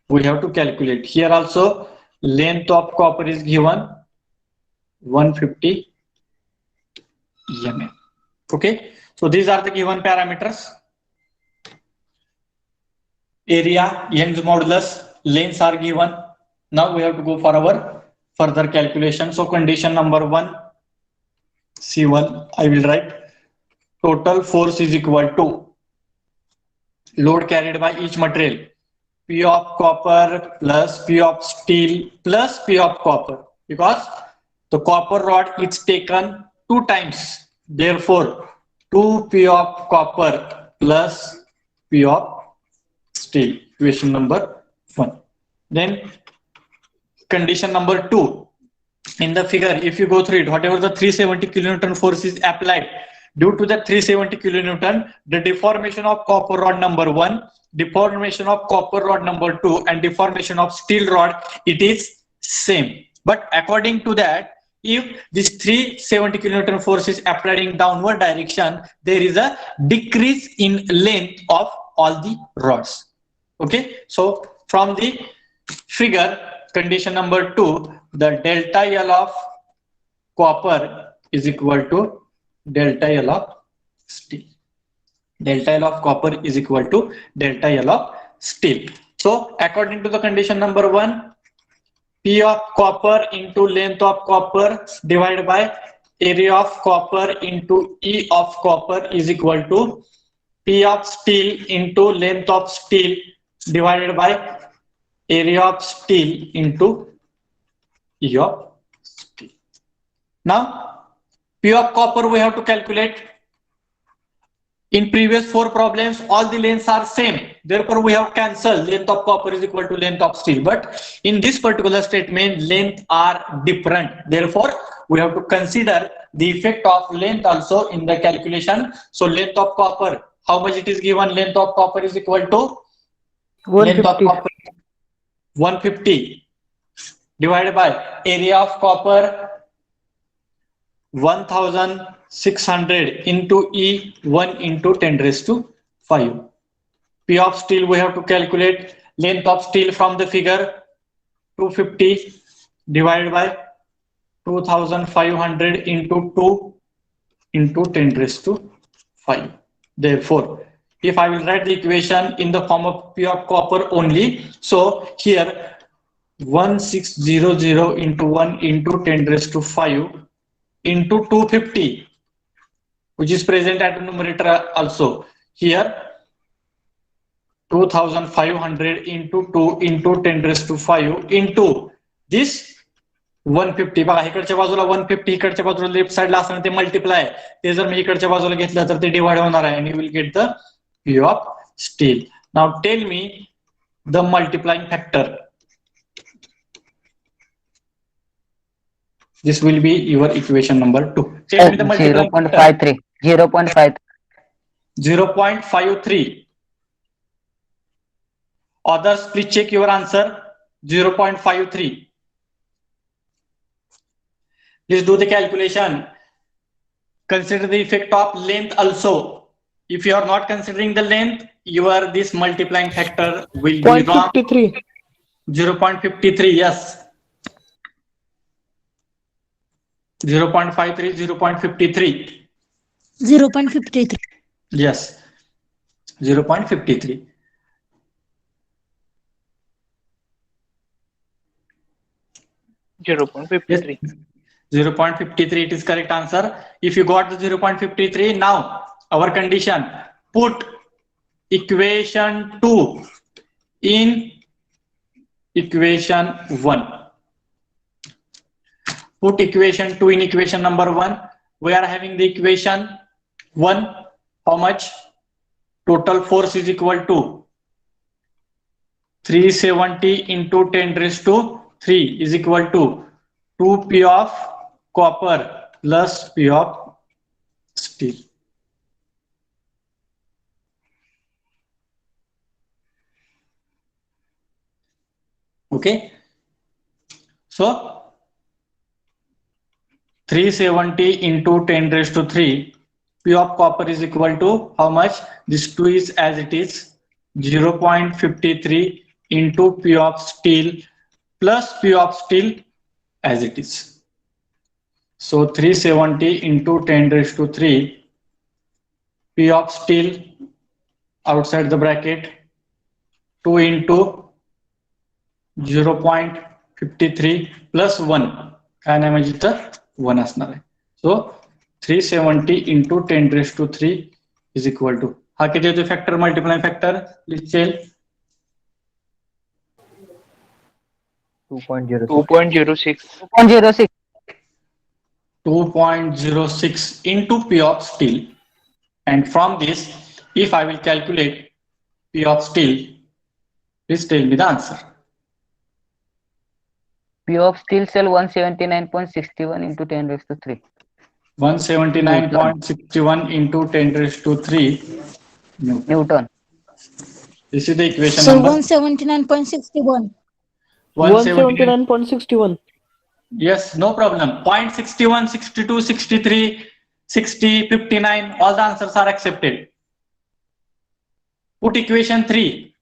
we have to calculate. Here also length of copper is given 150 mm. Okay, so these are the given parameters. Area, Young's modulus, lengths are given. Now we have to go for our further calculation. So condition number 1, C1, I will write total force is equal to load carried by each material, P of copper plus P of steel plus P of copper, because the copper rod is taken 2 times. Therefore, 2P of copper plus P of steel, equation number 1. Then condition number 2, in the figure, if you go through it, whatever the 370 kilonewton force is applied, due to the 370 kilonewton, the deformation of copper rod number 1, deformation of copper rod number 2, and deformation of steel rod, it is same. But according to that, if this 370 kilonewton force is applied in downward direction, there is a decrease in length of all the rods. Okay, so from the figure, condition number 2, the delta L of copper is equal to delta L of steel. Delta L of copper is equal to delta L of steel. So according to the condition number 1, P of copper into length of copper divided by area of copper into E of copper is equal to P of steel into length of steel divided by area of steel into E of steel. Now, P of copper we have to calculate. In previous 4 problems, all the lengths are same. Therefore, we have cancelled length of copper is equal to length of steel. But in this particular statement, length are different. Therefore, we have to consider the effect of length also in the calculation. So, length of copper, how much it is given? Length of copper is equal to length of 150. copper 150 divided by area of copper 1600 into E 1 into 10 raised to 5. P of steel we have to calculate length of steel from the figure 250 divided by 2500 into 2 into 10 raised to 5. Therefore, if I will write the equation in the form of P of copper only, so here 1600 into 1 into 10 raised to 5 into 250, which is present at the numerator also. Here 2500 into 2 into 10 raised to 5 into this 150. बघा इकडच्या बाजूला 150, इकडच्या बाजूला left साइडला असणार ते multiply, ते जर मी इकडच्या बाजूला घेतलं तर ते डिवाइड होणार आहे, and you will get the P of steel. Now tell me the multiplying factor. This will be your equation number 2. Tell me the multiplying factor. 0.53. 0.53. Others, please check your answer. 0.53. Please do the calculation. Consider the effect of length also. If you are not considering the length, your this multiplying factor will be wrong. 0.53, yes. 0.53, 0.53. 0.53. Yes, 0.53. Yes. 0.53. 0.53, it is correct answer. If you got the 0.53, now our condition, put equation 2 in equation 1. Put equation 2 in equation number 1. We are having the equation 1. How much? Total force is equal to 370 into 10 raised to 3 is equal to 2P of copper plus P of steel. Okay. So 370 into 10 raised to 3, P of copper is equal to how much? This 2 is as it is, 0.53 into P of steel plus P of steel as it is. So 370 into 10 raised to 3, P of steel outside the bracket, 2 into 0.53 plus 1. काय नाही म्हणजे तर 1 असणार आहे. So 370 into 10 raised to 3 is equal to, हा किती येतो factor, multiplying factor, please चेल. 2.06. 2.06. 2.06 into P of steel, and from this if I will calculate P of steel, please tell me the answer. P of steel cell 179.61 into 10 raised to 3. 179.61 into 10 raised to 3 Newton. This is the equation So number 179.61. 179.61. Yes, no problem. 0.61, 62, 63, 60, 59, all the answers are accepted. Put equation 3.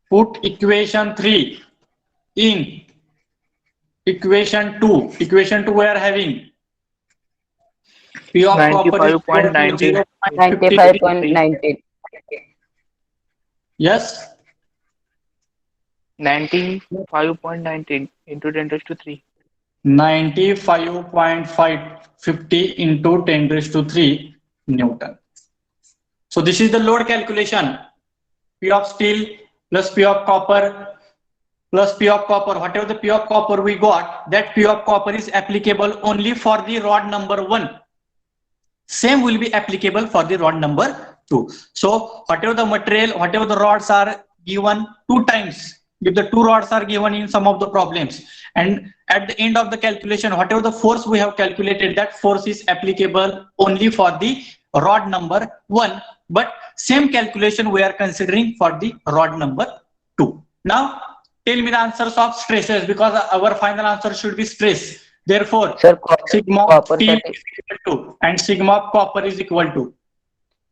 Put equation 3 in Equation 2 we are having P of copper is equal to 95.19. 0.53. 95.19. Yes, 95.19 into 10 raised to 3. 95.550 into 10 raised to 3 Newton. So this is the load calculation. P of steel plus P of copper plus P of copper. Whatever the P of copper we got, that P of copper is applicable only for the rod number 1. Same will be applicable for the rod number 2. So whatever the material, whatever the rods are given 2 times, if the 2 rods are given in some of the problems, and at the end of the calculation, whatever the force we have calculated, that force is applicable only for the rod number 1, but same calculation we are considering for the rod number 2. Now tell me the answers of stresses, because our final answer should be stress. Therefore, Sir, sigma of copper steel 30 is equal to and sigma of copper is equal to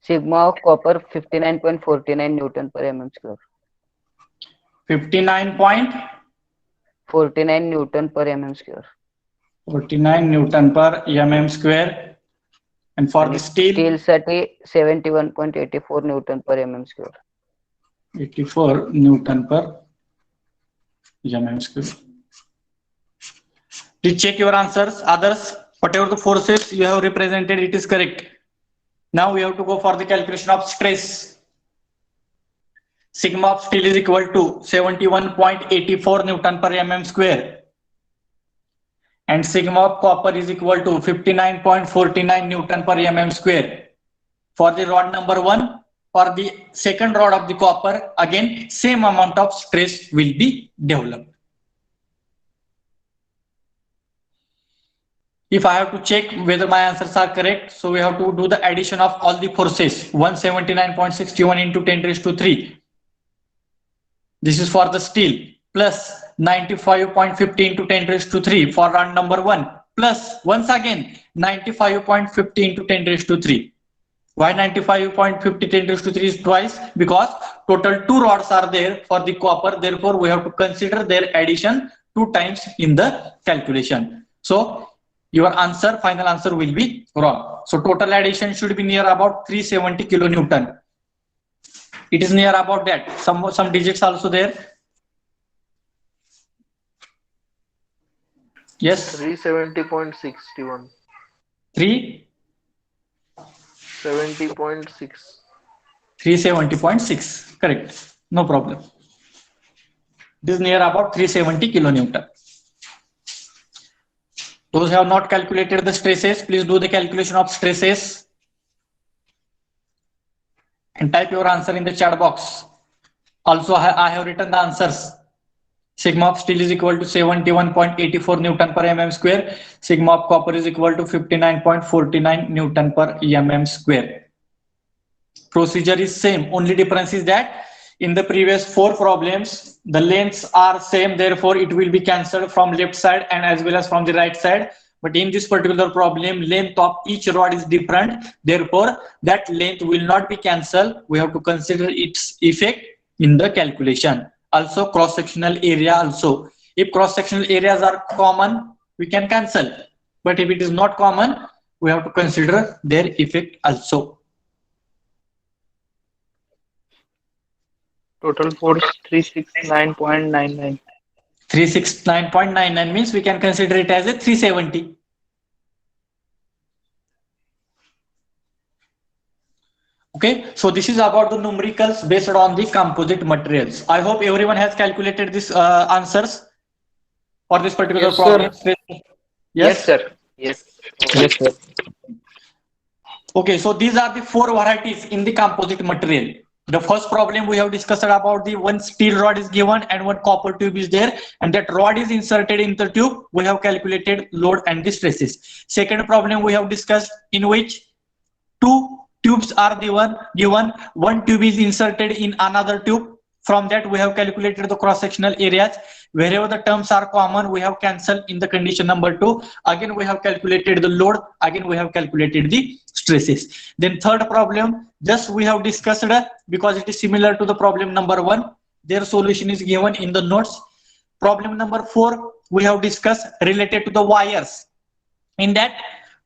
sigma of copper 59.49 Newton per mm square. 59.49 Newton per mm square. Newton per mm square, and for the steel Steel साठी 71.84 Newton per mm square. 84 Newton per mm square. Please check your answers. Others, whatever the forces you have represented, it is correct. Now we have to go for the calculation of stress. Sigma of steel is equal to 71.84 Newton per mm square. And sigma of copper is equal to 59.49 Newton per mm square. For the rod number 1, for the second rod of the copper, again same amount of stress will be developed. If I have to check whether my answers are correct, so we have to do the addition of all the forces. 179.61 into 10 raised to 3. This is for the steel, plus 95.50 into 10 raised to 3 for rod number 1, plus once again 95.50 into 10 raised to 3. Why 95.50 10 raised to 3 is twice? Because total 2 rods are there for the copper. Therefore, we have to consider their addition 2 times in the calculation. So your answer, final answer will be wrong. So total addition should be near about 370 kilonewton. It is near about that. Some digits also there. Yes. 370.61. 70.6. 370.6. Correct. No problem. It is near about 370 kilonewton. Those who have not calculated the stresses, please do the calculation of stresses and type your answer in the chat box. Also, I have written the answers. Sigma of steel is equal to 71.84 Newton per mm square. Sigma of copper is equal to 59.49 Newton per mm square. Procedure is same. Only difference is that in the previous 4 problems, the lengths are same. Therefore, it will be cancelled from left side and as well as from the right side. But in this particular problem, length of each rod is different. Therefore, that length will not be cancelled. We have to consider its effect in the calculation. Also, cross-sectional area also. If cross-sectional areas are common, we can cancel. But if it is not common, we have to consider their effect also. Total force 369.99. 369.99 means we can consider it as a 370. Okay, so this is about the numericals based on the composite materials. I hope everyone has calculated these answers for this particular Yes, problem. Yes, sir. Yes. Yes, sir. Okay, so these are the 4 varieties in the composite material. The first problem we have discussed about the one steel rod is given and one copper tube is there, and that rod is inserted in the tube. We have calculated load and the stresses. Second problem we have discussed, in which 2 tubes are given. One tube is inserted in another tube. From that we have calculated the cross-sectional areas. Wherever the terms are common, we have cancelled in the condition number 2. Again, we have calculated the load. Again, we have calculated the stresses. Then third problem, just we have discussed because it is similar to the problem number 1. Their solution is given in the notes. Problem number 4, we have discussed related to the wires. In that,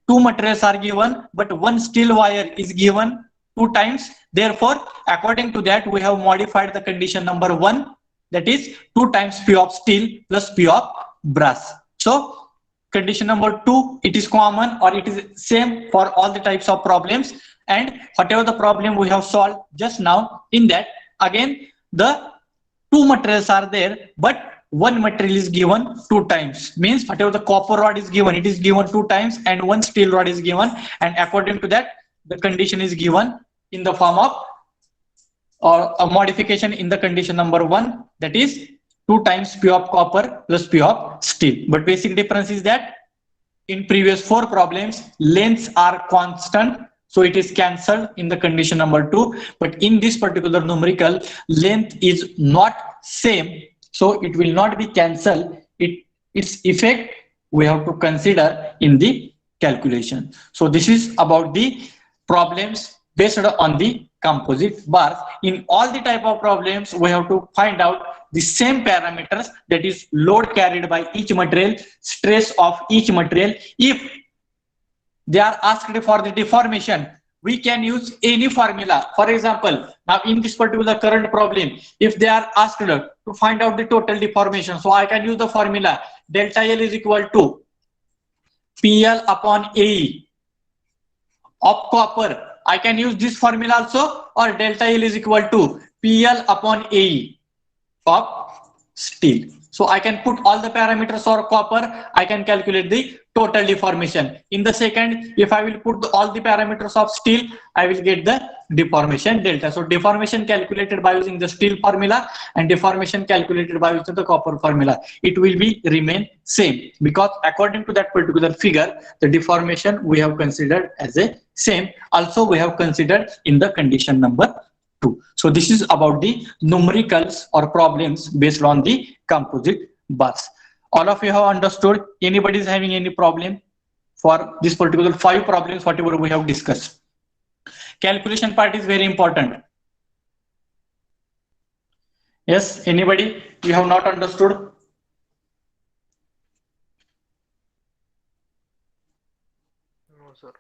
two materials are given, but one steel wire is given 2 times. Therefore, according to that, we have modified the condition number 1, that is 2 times P of steel plus P of brass. So, condition number 2, it is common or it is same for all the types of problems, and whatever the problem we have solved just now, in that again the 2 materials are there, but one material is given 2 times. Means whatever the copper rod is given, it is given 2 times, and one steel rod is given, and according to that the condition is given in the form of or a modification in the condition number 1, that is 2 times P of copper plus P of steel. But basic difference is that in previous 4 problems lengths are constant, so it is cancelled in the condition number 2, but in this particular numerical length is not same, so it will not be cancelled. Its effect we have to consider in the calculation. So this is about the problems based on the composite bars. In all the type of problems we have to find out the same parameters, that is load carried by each material, stress of each material. If they are asked for the deformation, we can use any formula. For example, now in this particular current problem, if they are asked to find out the total deformation, so I can use the formula delta L is equal to PL upon AE of copper. I can use this formula also, or delta L is equal to PL upon AE of steel. So I can put all the parameters for copper, I can calculate the total deformation. In the second, if I will put all the parameters of steel, I will get the deformation delta. So deformation calculated by using the steel formula and deformation calculated by using the copper formula, it will be remain same, because according to that particular figure, the deformation we have considered as a same. Also we have considered in the condition number 2. So this is about the numericals or problems based on the composite bars. All of you have understood? Anybody is having any problem for this particular 5 problems, whatever we have discussed? Calculation part is very important. Yes, anybody? You have not understood? No, sir.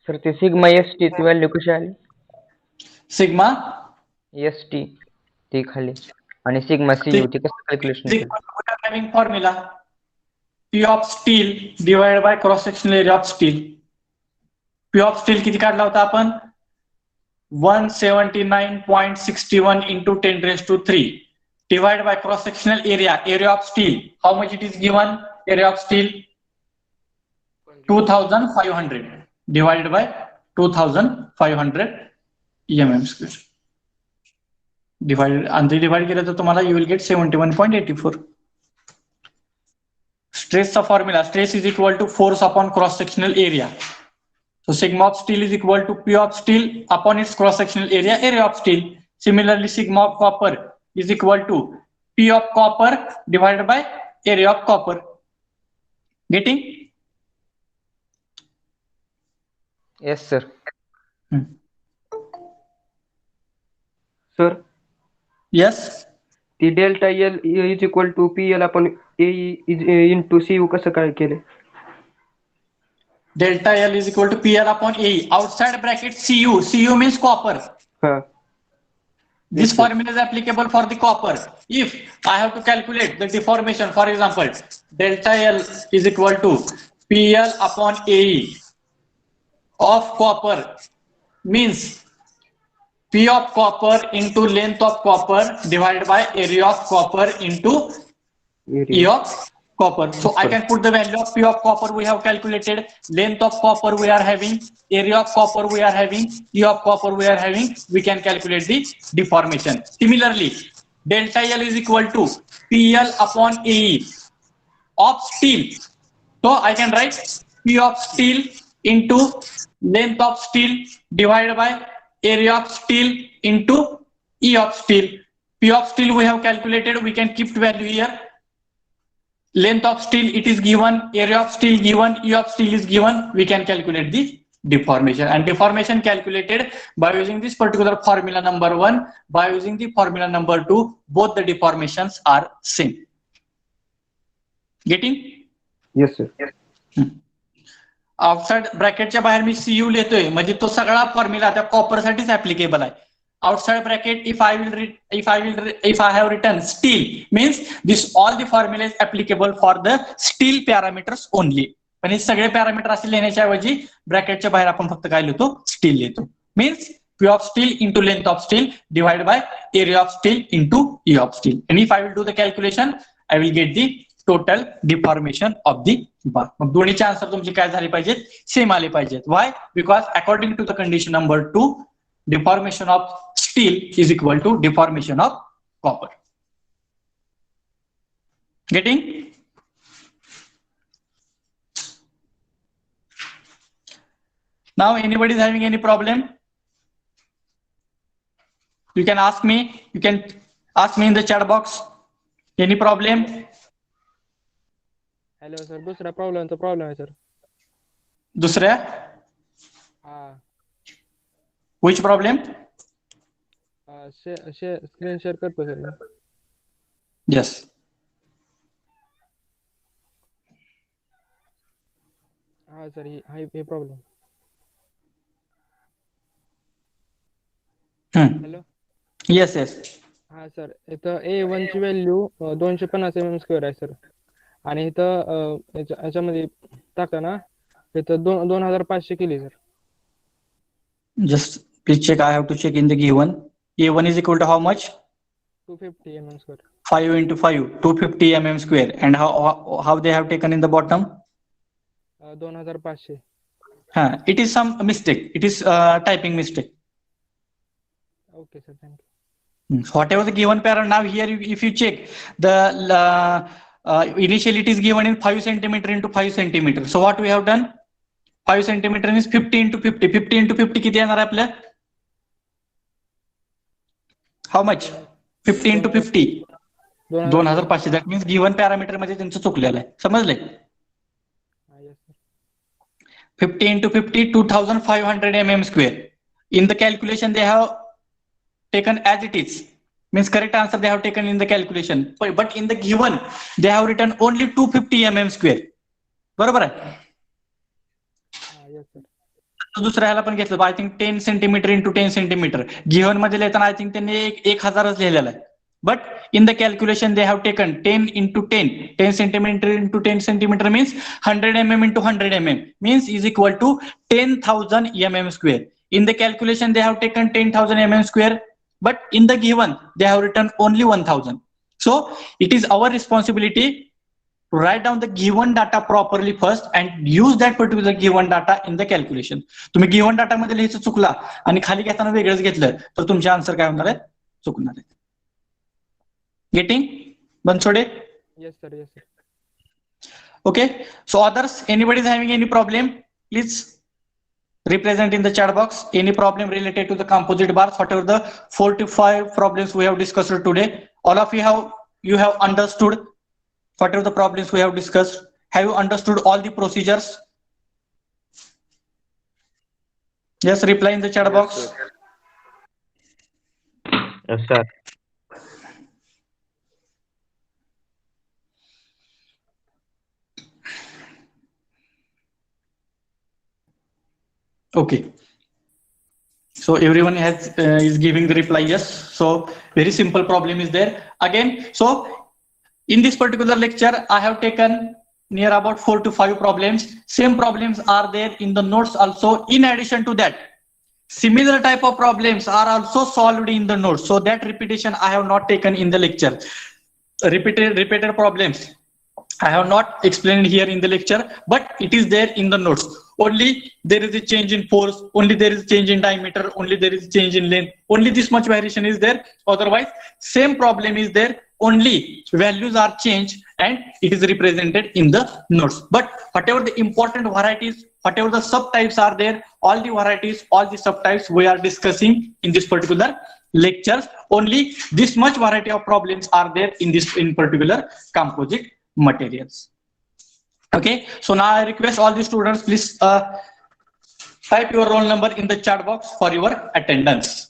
Sir ते sigma S T ची value कशी आली? Sigma S T ती खाली आणि sigma C ती कसं calculation केलं? we are having formula P of steel divided by cross sectional area of steel. P of steel किती काढला होता आपण? 179.61 into 10 raised to 3 divided by cross sectional area of steel. How much it is given? Area of steel 2500 divided by 2500 mm square. Divided and divide केलं तर तुम्हाला you will get 71.84. Stress चा formula, stress is equal to force upon cross sectional area. So sigma of steel is equal to P of steel upon its cross sectional area of steel. Similarly, sigma of copper is equal to P of copper divided by area of copper. Getting? Yes, sir. Sir, Yes. the delta L is equal to PL upon AE is into CU कसं काय केले? Delta L is equal to PL upon AE. Outside bracket CU. CU means copper. हा. This formula is applicable for the copper. If I have to calculate the deformation, for example, delta L is equal to PL upon AE of copper, means P of copper into length of copper divided by area of copper into E of copper. So I can put the value of P of copper we have calculated, length of copper we are having, area of copper we are having, E of copper we are having, we can calculate the deformation. Similarly, delta L is equal to PL upon AE of steel. So I can write P of steel into length of steel divided by area of steel into E of steel. P of steel we have calculated, we can keep value here. Length of steel it is given, area of steel given, E of steel is given, we can calculate the deformation, and deformation calculated by using this particular formula number 1, by using the formula number 2, both the deformations are same. Getting? Yes, sir. Outside ब्रॅकेटच्या बाहेर मी CU लिहितोय म्हणजे तो सगळा formula त्या copper साठीच applicable आहे. Outside bracket, if I have written steel, means this all the formula is applicable for the steel parameters only. पण हे सगळे पॅरामीटर असे लिहिण्याच्या ऐवजी ब्रॅकेटच्या बाहेर आपण फक्त काय लिहितो, स्टील लिहितो. Means P of steel into length of steel divided by area of steel into E of steel. And if I will do the calculation, I will get the total deformation of the bar. मग दोन्हीचे answer तुमचे काय झाले पाहिजेत, same आले पाहिजेत. Why? Because according to the condition number 2, deformation of steel is equal to deformation of copper. Getting? Now anybody is having any problem? You can ask me. You can ask me in the chat box. Any problem? Hello sir, दुसरा problem आहे sir. दुसऱ्या? हा, Which problem? Screen share करतो sir मी. Yes. हा sir, हे problem. Hello. Yes, yes. हा sir, इथं A1 ची value 250 mm² आहे सर, आणि इथं याच्यामध्ये टाकताना इथं 2500 केली sir. Just please check. I have to check in the given. A1 is equal to how much? 250 mm². 5 into 5, 250 mm square. And how they have taken in the bottom? 2500. It is some mistake. It is typing mistake. Okay sir, thank you. Whatever the given parameter, now here if you check the initially it is given in 5 centimeter into 5 centimeter. So what we have done? 5 centimeter is 50 into 50. 50 into 50 किती येणार आपल्या? How much? 50 into 50. 2500. That means given parameter मध्ये त्यांचं चुकलेलं आहे. समजले? 50 into 50, 2500 mm square. In the calculation they have taken as it is. Means correct answer they have taken in the calculation. But in the given they have written only 250 mm square. बरोबर आहे? दुसऱ्या ह्याला पण घेतलं I think 10 centimetre into 10 centimetre. Given मध्ये लिहिताना I think त्यांनी 1000च लिहिलेला आहे. But in the calculation they have taken 10 into 10. 10 centimeter into 10 centimeter means 100 mm into 100 mm means is equal to 10,000 mm square. In the calculation they have taken 10,000 mm square, but in the given they have written only 1,000. So it is our responsibility to write down the given data properly first and use that particular given data in the calculation. तुम्ही given data मध्ये लिहायचं चुकला आणि खाली घेताना वेगळंच घेतलं तर तुमचे आन्सर काय होणार आहे, चुकणार आहे. Getting? Bansode? Yes sir, yes sir. Okay, so others, anybody is having any problem, please represent in the chat box. Any problem related to the composite bars, whatever the 4 to 5 problems we have discussed today. All of you have understood whatever the problems we have discussed. Have you understood all the procedures? Yes, reply in the chat box. Yes, sir. Okay. So everyone is giving the reply yes. So very simple problem is there. Again, so in this particular lecture, I have taken near about 4 to 5 problems. Same problems are there in the notes also. In addition to that, similar type of problems are also solved in the notes. So that repetition I have not taken in the lecture. Repeated problems I have not explained here in the lecture, but it is there in the notes. Only there is a change in force, only there is a change in diameter, only there is a change in length, only this much variation is there. Otherwise, same problem is there, only values are changed and it is represented in the notes. But whatever the important varieties, whatever the subtypes are there, all the varieties, all the subtypes we are discussing in this particular lectures. Only this much variety of problems are there in particular composite materials. Okay, so now I request all the students, please Type your roll number in the chat box for your attendance.